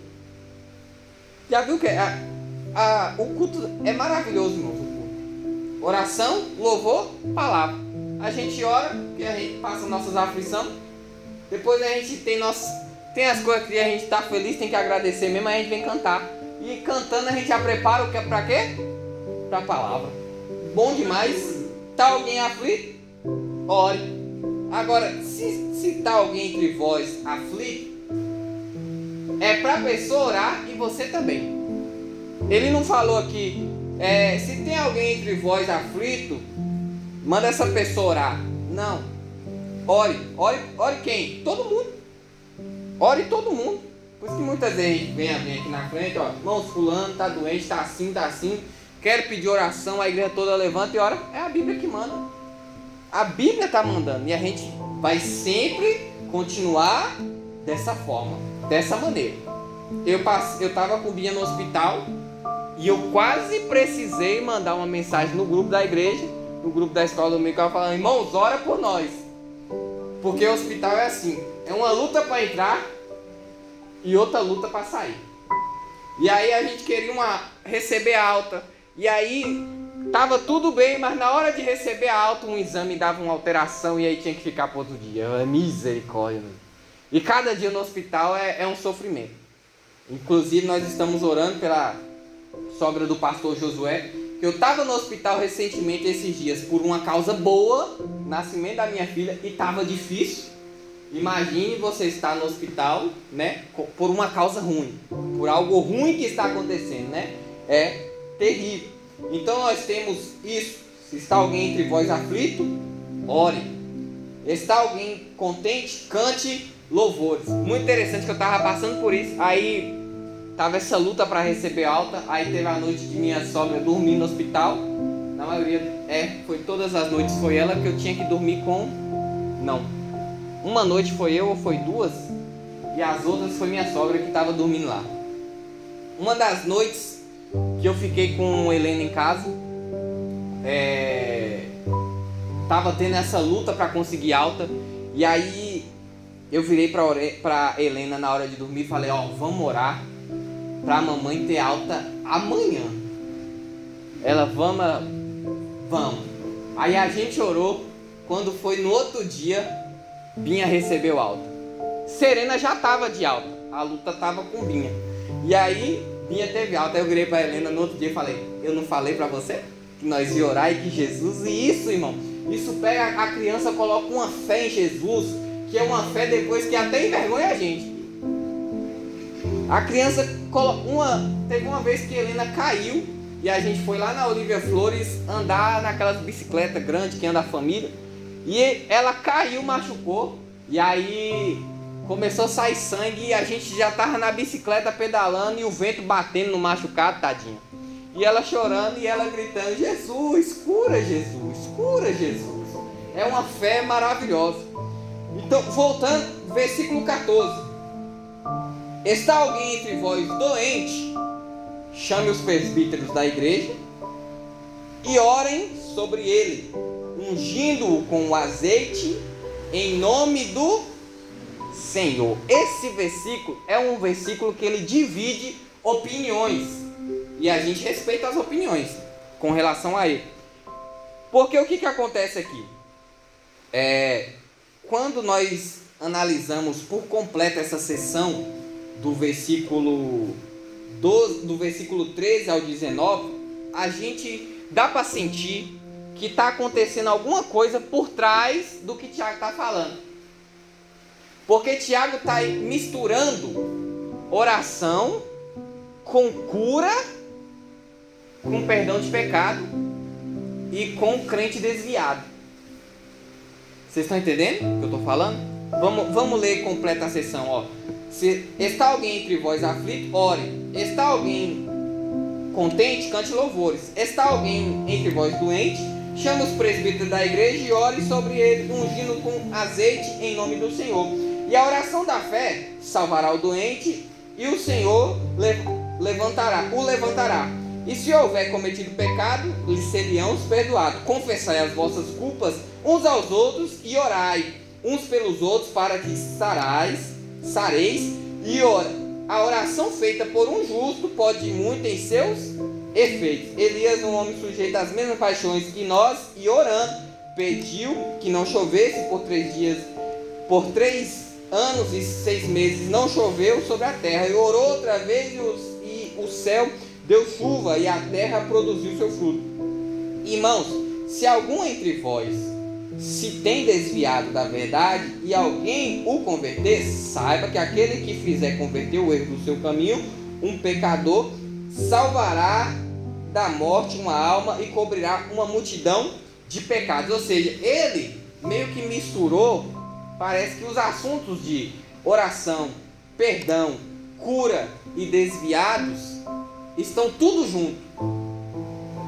Já viu que o culto é maravilhoso, irmãos? O culto. Oração, louvor, palavra. A gente ora, porque a gente passa nossas aflições. Depois a gente tem as coisas que a gente está feliz, tem que agradecer mesmo, a gente vem cantar. E cantando a gente já prepara o que é para quê? Para a palavra. Bom demais. Está alguém aflito? Ore. Agora, se está alguém entre vós aflito, é para a pessoa orar e você também. Ele não falou aqui, se tem alguém entre vós aflito, manda essa pessoa orar. Não. Ore quem? Todo mundo. Ore todo mundo. Por isso que muitas vezes vem aqui na frente, ó, irmãos, fulano está doente, está assim, quero pedir oração, a igreja toda levanta e ora. É a Bíblia que manda. A Bíblia está mandando e a gente vai sempre continuar dessa forma, dessa maneira. Eu estava com o Binha no hospital e eu quase precisei mandar uma mensagem no grupo da igreja, no grupo da escola dominical, falando: irmãos, ora por nós. Porque o hospital é assim, é uma luta para entrar e outra luta para sair. E aí a gente queria receber alta. E aí tava tudo bem, mas na hora de receber a alta, um exame dava uma alteração e aí tinha que ficar para outro dia. Misericórdia, meu. E cada dia no hospital é um sofrimento. Inclusive nós estamos orando pela sogra do pastor Josué. Eu estava no hospital recentemente esses dias por uma causa boa, nascimento da minha filha, e estava difícil. Imagine você estar no hospital, né, por uma causa ruim, por algo ruim que está acontecendo, né? É terrível. Então nós temos isso. Se está alguém entre vós aflito, ore. Está alguém contente, cante louvores. Muito interessante que eu estava passando por isso. Aí tava essa luta para receber alta. Aí teve a noite de minha sogra dormir no hospital. Na maioria, foi todas as noites foi ela que eu tinha que dormir com. Não. Uma noite foi eu ou foi duas. E as outras foi minha sogra que estava dormindo lá. Uma das noites que eu fiquei com Helena em casa, tava tendo essa luta para conseguir alta. E aí eu virei para Helena na hora de dormir e falei: vamos orar para a mamãe ter alta amanhã. Ela, vamos. Aí a gente orou. Quando foi no outro dia, Binha recebeu alta. Serena já estava de alta. A luta estava com Binha. E aí Binha teve alta. Aí eu virei para Helena no outro dia e falei: eu não falei para você que nós ia orar e que Jesus... E isso, irmão, isso pega a criança, coloca uma fé em Jesus, que é uma fé depois que até envergonha a gente. A criança teve uma vez que Helena caiu e a gente foi lá na Olívia Flores andar naquelas bicicletas grandes que anda a família. E ela caiu, machucou. E aí começou a sair sangue e a gente já tava na bicicleta pedalando e o vento batendo no machucado, tadinha. E ela chorando e ela gritando: Jesus, cura Jesus, cura Jesus. É uma fé maravilhosa. Então, voltando, versículo 14. Está alguém entre vós doente? Chame os presbíteros da igreja e orem sobre ele, ungindo-o com o azeite em nome do Senhor. Esse versículo é um versículo que ele divide opiniões. E a gente respeita as opiniões com relação a ele. Porque o que acontece aqui? Quando nós analisamos por completo essa seção do versículo 13 ao 19, a gente dá para sentir que está acontecendo alguma coisa por trás do que Tiago está falando. Porque Tiago está misturando oração com cura, com perdão de pecado e com crente desviado. Vocês estão entendendo o que eu estou falando? Vamos ler completa a sessão. Se está alguém entre vós aflito, ore. Está alguém contente, cante louvores. Está alguém entre vós doente, chame os presbíteros da igreja e ore sobre ele, ungindo com azeite em nome do Senhor. E a oração da fé salvará o doente, e o Senhor o levantará. E se houver cometido pecado, lhe seriam perdoados. Confessai as vossas culpas uns aos outros e orai uns pelos outros para que sareis. E a oração feita por um justo pode muito em seus efeitos. Elias, um homem sujeito às mesmas paixões que nós, e orando, pediu que não chovesse por 3 dias, por 3 anos e 6 meses não choveu sobre a terra. E orou outra vez, e o céu deu chuva, e a terra produziu seu fruto. Irmãos, se algum entre vós se tem desviado da verdade, e alguém o converter, saiba que aquele que fizer converter o erro do seu caminho, um pecador, salvará da morte uma alma e cobrirá uma multidão de pecados. Ou seja, ele meio que misturou, parece que os assuntos de oração, perdão, cura e desviados estão tudo junto.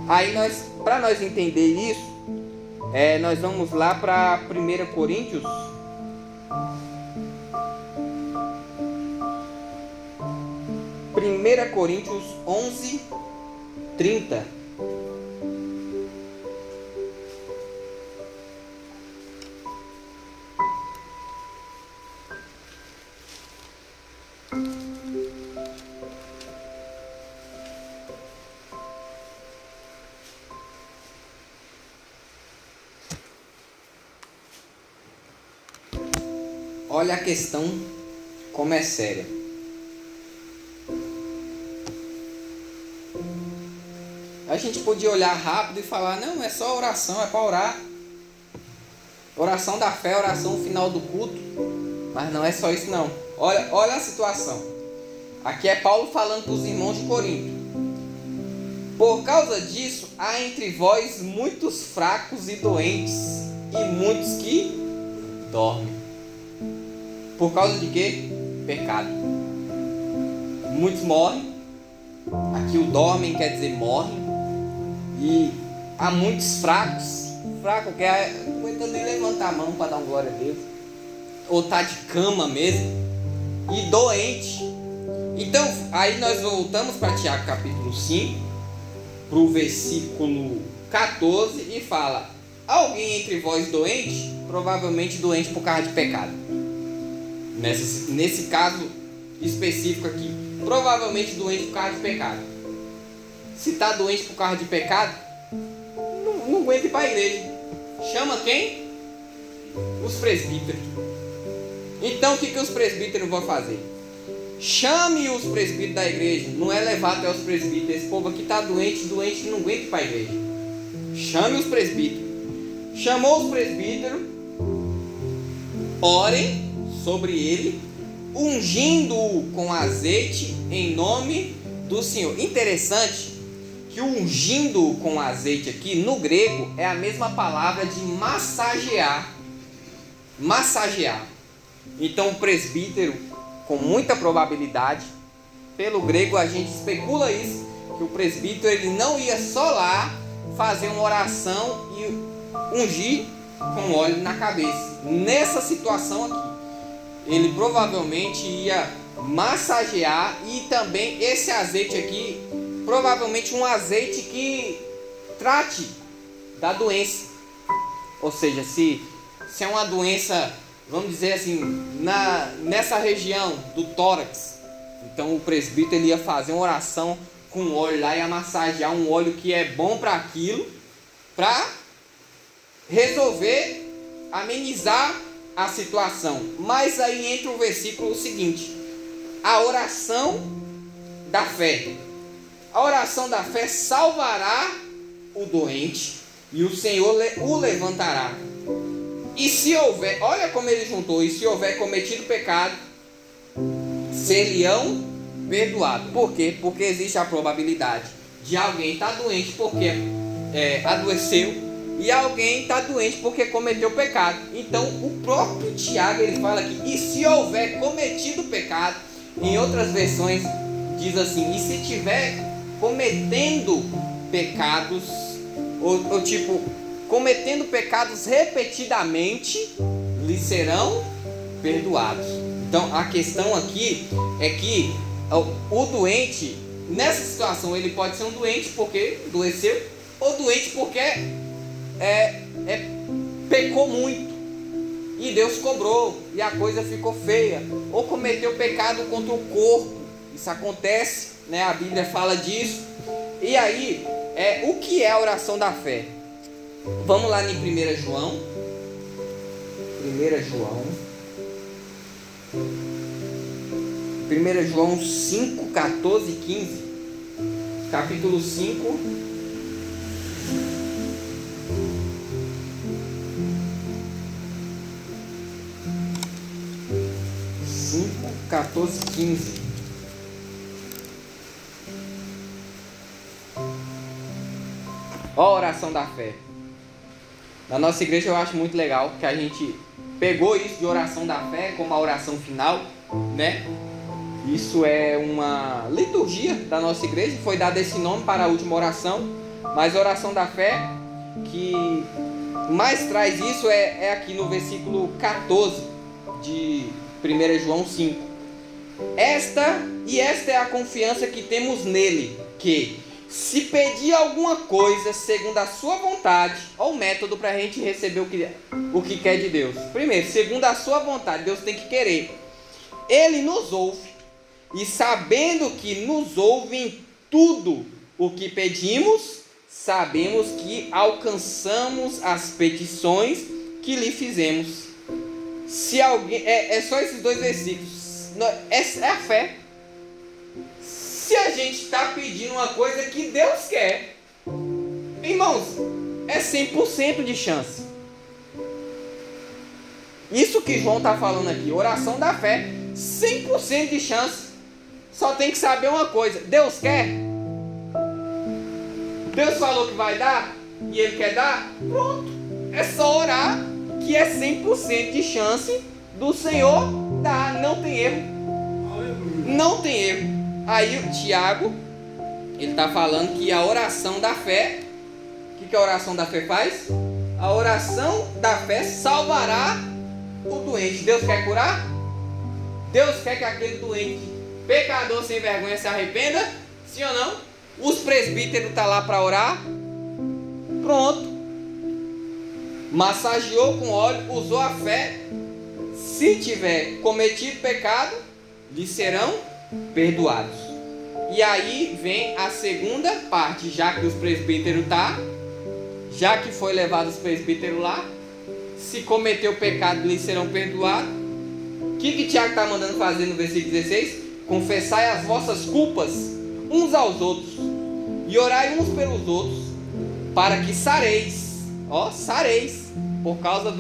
Aí para nós entender isso, nós vamos lá para 1 Coríntios. 1 Coríntios 11, 30. Olha a questão como é séria. A gente podia olhar rápido e falar, não, é só oração, é para orar. Oração da fé, oração final do culto. Mas não é só isso não. Olha a situação. Aqui é Paulo falando para os irmãos de Corinto. Por causa disso, há entre vós muitos fracos e doentes, e muitos que dormem. Por causa de quê? Pecado. Muitos morrem. Aqui o dormem quer dizer morrem. E há muitos fracos. Fraco que não aguenta nem levantar a mão para dar uma glória a Deus. Ou tá de cama mesmo. E doente. Então, aí nós voltamos para Tiago capítulo 5, para o versículo 14, e fala: alguém entre vós doente? Provavelmente doente por causa de pecado. Nesse caso específico aqui, provavelmente doente por causa de pecado. Se está doente por causa de pecado, não aguenta ir para a igreja. Chama quem? Os presbíteros. Então o que os presbíteros vão fazer? Chame os presbíteros da igreja. Não é levar até os presbíteros. Esse povo aqui está doente não aguenta ir para a igreja. Chame os presbíteros. Chamou os presbíteros. Orem sobre ele, ungindo-o com azeite em nome do Senhor. Interessante que o ungindo com azeite aqui no grego é a mesma palavra de massagear. Então o presbítero, com muita probabilidade, pelo grego a gente especula isso, que o presbítero ele não ia só lá fazer uma oração e ungir com óleo na cabeça. Nessa situação aqui, ele provavelmente ia massagear, e também esse azeite aqui, provavelmente um azeite que trate da doença. Ou seja, se é uma doença, vamos dizer assim, nessa região do tórax, então o presbítero ele ia fazer uma oração com óleo lá, ia massagear um óleo que é bom para aquilo, para resolver, amenizar a situação. Mas aí entra o versículo seguinte: a oração da fé. A oração da fé salvará o doente, e o Senhor o levantará. E se houver, olha como ele juntou, e se houver cometido pecado, seriam perdoados. Por quê? Porque existe a probabilidade de alguém estar doente porque adoeceu, e alguém está doente porque cometeu pecado. Então o próprio Tiago ele fala aqui: e se houver cometido pecado. Em outras versões diz assim: e se tiver cometendo pecados, ou tipo, cometendo pecados repetidamente, lhe serão perdoados. Então a questão aqui é que o doente, nessa situação, ele pode ser um doente porque adoeceu, ou doente porque pecou muito e Deus cobrou e a coisa ficou feia, ou cometeu pecado contra o corpo. Isso acontece, né? A Bíblia fala disso. E aí, o que é a oração da fé? Vamos lá em 1 João. 1 João 5, 14 e 15. Capítulo 5. 14, 15. Ó a oração da fé. Na nossa igreja eu acho muito legal que a gente pegou isso de oração da fé como a oração final, né? Isso é uma liturgia da nossa igreja, foi dado esse nome para a última oração, mas a oração da fé que mais traz isso é aqui no versículo 14 de 1 João 5. Esta é a confiança que temos nele, que se pedir alguma coisa segundo a sua vontade, olha o método para a gente receber o que quer de Deus. Primeiro, segundo a sua vontade, Deus tem que querer. Ele nos ouve, e sabendo que nos ouve em tudo o que pedimos, sabemos que alcançamos as petições que lhe fizemos. Se alguém, é só esses dois versículos, é a fé. Se a gente está pedindo uma coisa que Deus quer, irmãos, é 100% de chance. Isso que João está falando aqui, oração da fé, 100% de chance. Só tem que saber uma coisa: Deus quer, Deus falou que vai dar e Ele quer dar, pronto. É só orar que é 100% de chance do Senhor dar. Não tem erro. Não tem erro. Aí o Tiago, ele está falando que a oração da fé, o que a oração da fé faz? A oração da fé salvará o doente. Deus quer curar? Deus quer que aquele doente, pecador sem vergonha, se arrependa? Sim ou não? Os presbíteros estão lá para orar. Pronto. Massageou com óleo, usou a fé. Se tiver cometido pecado, lhe serão perdoados. E aí vem a segunda parte, já que os presbíteros já que foi levado os presbíteros lá, se cometeu pecado, lhe serão perdoados. O que Tiago está mandando fazer no versículo 16? Confessai as vossas culpas uns aos outros e orai uns pelos outros, para que sareis. Ó, sareis, por causa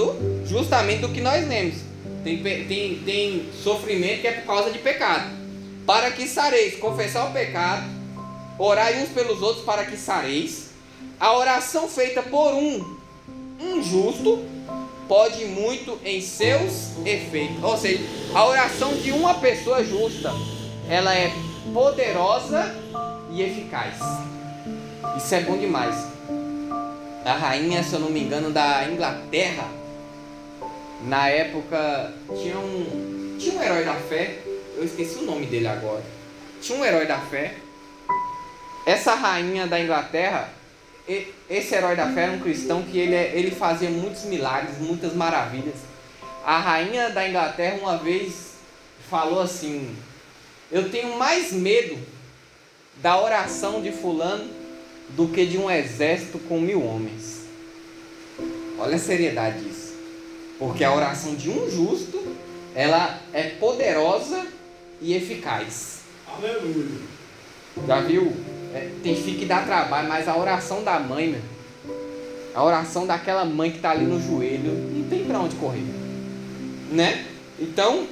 justamente do que nós lemos. Tem sofrimento que é por causa de pecado. Para que sareis, confessar o pecado, orai uns pelos outros para que sareis. A oração feita por um justo pode muito em seus efeitos. Ou seja, a oração de uma pessoa justa, ela é poderosa e eficaz. Isso é bom demais. A rainha, se eu não me engano, da Inglaterra, na época, tinha um herói da fé. Eu esqueci o nome dele agora. Tinha um herói da fé. Essa rainha da Inglaterra, esse herói da fé era um cristão que ele fazia muitos milagres, muitas maravilhas. A rainha da Inglaterra uma vez falou assim: eu tenho mais medo da oração de fulano do que de um exército com 1000 homens. Olha a seriedade disso. Porque a oração de um justo, ela é poderosa e eficaz. Aleluia. Já viu? Tem filho que dá trabalho, mas a oração da mãe, meu, a oração daquela mãe que está ali no joelho, não tem para onde correr, né? Então,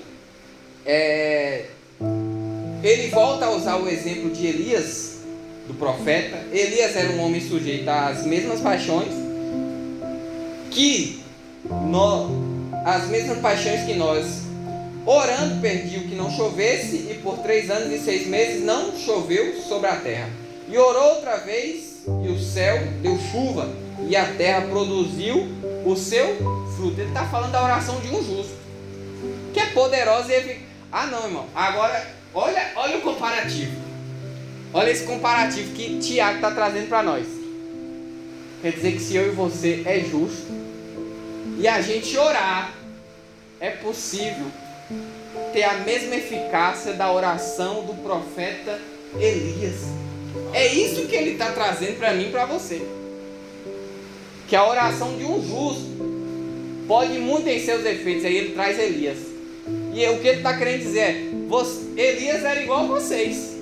ele volta a usar o exemplo de Elias, do profeta. Elias era um homem sujeito às mesmas paixões que nós, orando pediu que não chovesse, e por 3 anos e 6 meses não choveu sobre a terra. E orou outra vez, e o céu deu chuva, e a terra produziu o seu fruto. Ele está falando da oração de um justo, que é poderosa e eficaz. Ah não, irmão, agora olha o comparativo. Olha esse comparativo que Tiago está trazendo para nós. Quer dizer que se eu e você é justo e a gente orar, é possível ter a mesma eficácia da oração do profeta Elias. É isso que ele está trazendo para mim e para você. Que a oração de um justo pode muito em seus efeitos. Aí ele traz Elias. E o que ele está querendo dizer é: Elias era igual a vocês,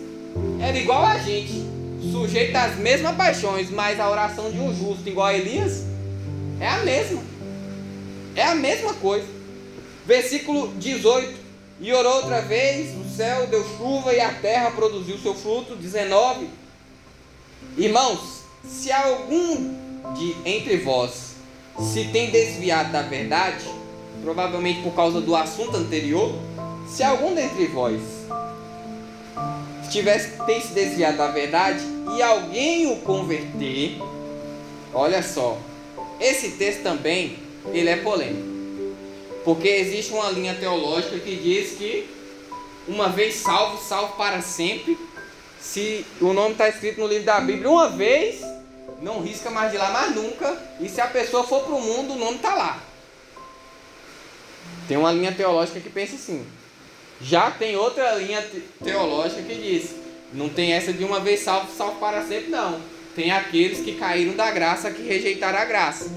era igual a gente, sujeito às mesmas paixões, mas a oração de um justo igual a Elias é a mesma. É a mesma coisa. Versículo 18: e orou outra vez, o céu deu chuva e a terra produziu seu fruto. 19: irmãos, se algum entre vós se tem desviado da verdade, provavelmente por causa do assunto anterior, se algum dentre vós tem se desviado da verdade e alguém o converter, olha só, esse texto também ele é polêmico, porque existe uma linha teológica que diz que uma vez salvo, salvo para sempre. Se o nome está escrito no livro da Bíblia uma vez, não risca mais de lá mais nunca. E se a pessoa for para o mundo, o nome está lá. Tem uma linha teológica que pensa assim. Já tem outra linha teológica que diz: não tem essa de uma vez salvo, salvo para sempre, não. Tem aqueles que caíram da graça, que rejeitaram a graça.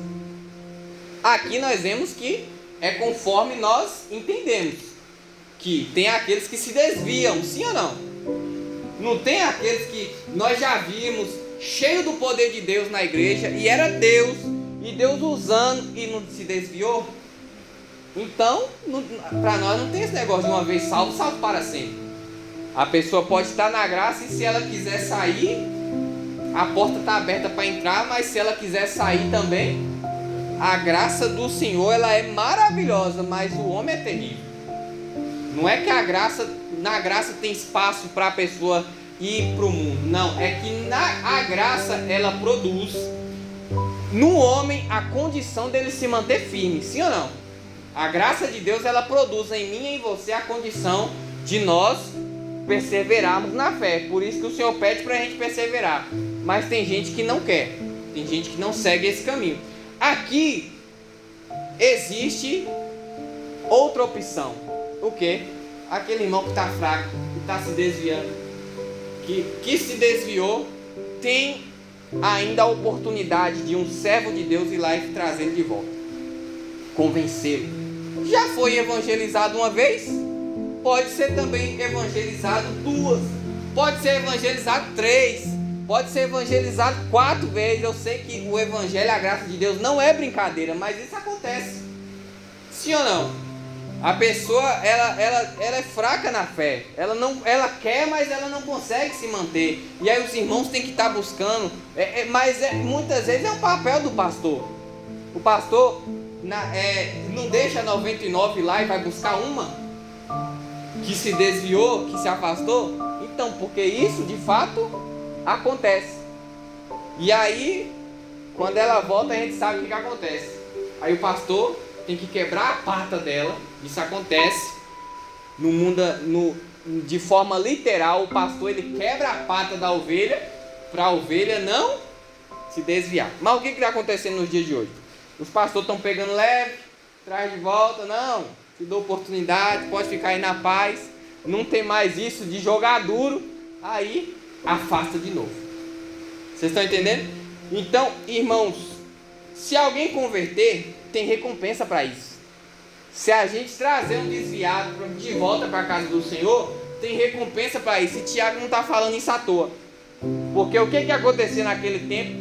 Aqui nós vemos que é conforme nós entendemos, que tem aqueles que se desviam, sim ou não? Não tem aqueles que nós já vimos cheio do poder de Deus na igreja, e era Deus, e Deus usando, e não se desviou? Então, para nós não tem esse negócio de uma vez salvo, salvo para sempre. A pessoa pode estar na graça, e se ela quiser sair, a porta está aberta para entrar, mas se ela quiser sair também, a graça do Senhor ela é maravilhosa, mas o homem é terrível. Não é que na graça tem espaço para a pessoa ir para o mundo. Não, é que a graça ela produz no homem a condição dele se manter firme, sim ou não? A graça de Deus ela produz em mim e em você a condição de nós perseverarmos na fé. Por isso que o Senhor pede para a gente perseverar. Mas tem gente que não quer, tem gente que não segue esse caminho. Aqui existe outra opção. O que? Aquele irmão que está fraco, que está se desviando, que se desviou, tem ainda a oportunidade de um servo de Deus ir lá e trazer ele de volta, convencê-lo. Já foi evangelizado uma vez, pode ser também evangelizado duas, pode ser evangelizado 3, pode ser evangelizado 4 vezes. Eu sei que o evangelho, a graça de Deus não é brincadeira, mas isso acontece, sim ou não? A pessoa ela é fraca na fé, ela quer, mas ela não consegue se manter, e aí os irmãos têm que estar buscando, muitas vezes é o papel do pastor. O pastor não deixa 99 lá e vai buscar uma que se desviou, que se afastou. Então, porque isso de fato acontece. E aí, quando ela volta, a gente sabe o que acontece. Aí o pastor tem que quebrar a pata dela. Isso acontece no mundo, de forma literal. O pastor ele quebra a pata da ovelha para a ovelha não se desviar. Mas o que está acontecendo nos dias de hoje? Os pastores estão pegando leve, traz de volta. Não, te dou oportunidade, pode ficar aí na paz. Não tem mais isso de jogar duro. Aí afasta de novo. Vocês estão entendendo? Então, irmãos, se alguém converter, tem recompensa para isso. Se a gente trazer um desviado de volta para a casa do Senhor, tem recompensa para isso. E Tiago não está falando isso à toa. Porque o que acontecia naquele tempo,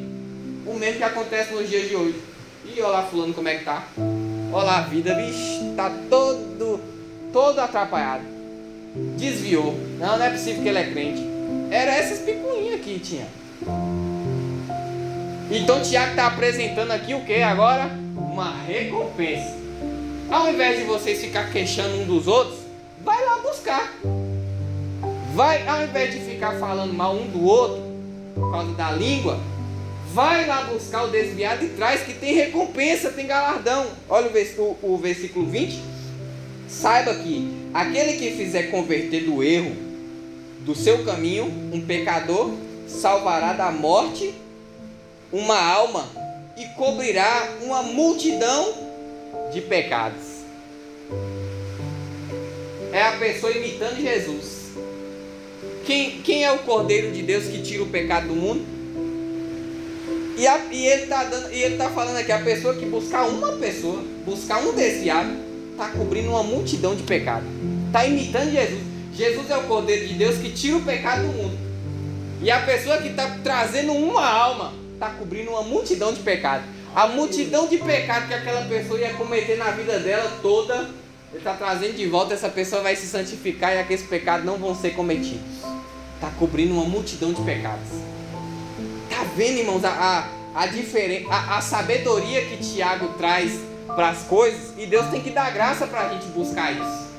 o mesmo que acontece nos dias de hoje. E olha lá fulano como é que tá. Olha lá a vida, bicho, está todo atrapalhado. Desviou. Não é possível que ele é crente. Era essas picuinhas que tinha. Então Tiago está apresentando aqui o que agora? Uma recompensa. Ao invés de vocês ficar queixando um dos outros, vai lá buscar. Ao invés de ficar falando mal um do outro, por causa da língua, Vai lá buscar o desviado e traz, que tem recompensa, tem galardão. Olha o versículo 20. Saiba que aquele que fizer converter do erro do seu caminho, um pecador, salvará da morte uma alma e cobrirá uma multidão de pecados. É a pessoa imitando Jesus. Quem é o Cordeiro de Deus que tira o pecado do mundo? E ele está falando aqui, a pessoa que buscar uma pessoa, buscar um desviado, está cobrindo uma multidão de pecados. Está imitando Jesus. Jesus é o Cordeiro de Deus que tira o pecado do mundo. E a pessoa que está trazendo uma alma, está cobrindo uma multidão de pecados. A multidão de pecados que aquela pessoa ia cometer na vida dela toda, ele está trazendo de volta. Essa pessoa vai se santificar e aqueles pecados não vão ser cometidos. Está cobrindo uma multidão de pecados. Está vendo, irmãos, a diferença, a sabedoria que Tiago traz para as coisas? E Deus tem que dar graça para a gente buscar isso.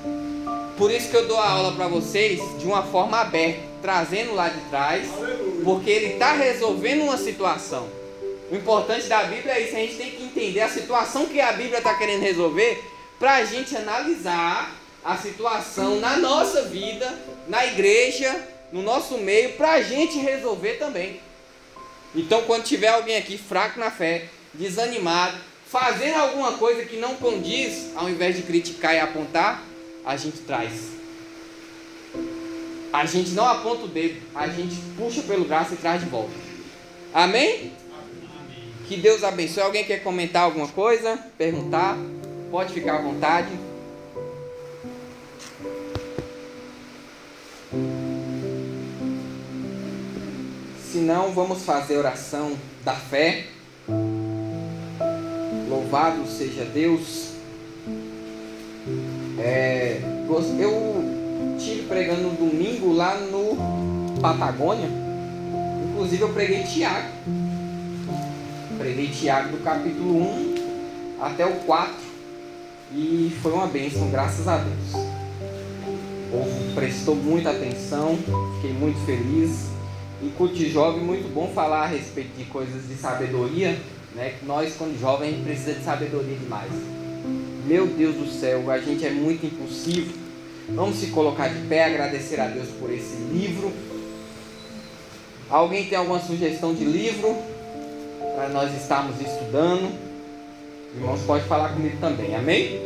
Por isso que eu dou a aula para vocês de uma forma aberta, trazendo lá de trás, porque ele está resolvendo uma situação. O importante da Bíblia é isso, a gente tem que entender a situação que a Bíblia está querendo resolver, para a gente analisar a situação na nossa vida, na igreja, no nosso meio, para a gente resolver também. Então, quando tiver alguém aqui fraco na fé, desanimado, fazendo alguma coisa que não condiz, ao invés de criticar e apontar, a gente traz. A gente não aponta o dedo, a gente puxa pelo braço e traz de volta. Amém? Que Deus abençoe. Alguém quer comentar alguma coisa? Perguntar? Pode ficar à vontade. Se não, vamos fazer a oração da fé. Louvado seja Deus. Eu estive pregando no domingo lá no Patagônia. Inclusive eu preguei Tiago. Preguei Tiago do capítulo 1 até o 4. E foi uma bênção, graças a Deus. O povo prestou muita atenção. Fiquei muito feliz. E culto de jovem, muito bom falar a respeito de coisas de sabedoria, né? Nós, quando jovem, a gente precisa de sabedoria demais. Meu Deus do céu, a gente é muito impulsivo. Vamos se colocar de pé, agradecer a Deus por esse livro. Alguém tem alguma sugestão de livro para nós estarmos estudando? Irmãos, pode falar comigo também, amém?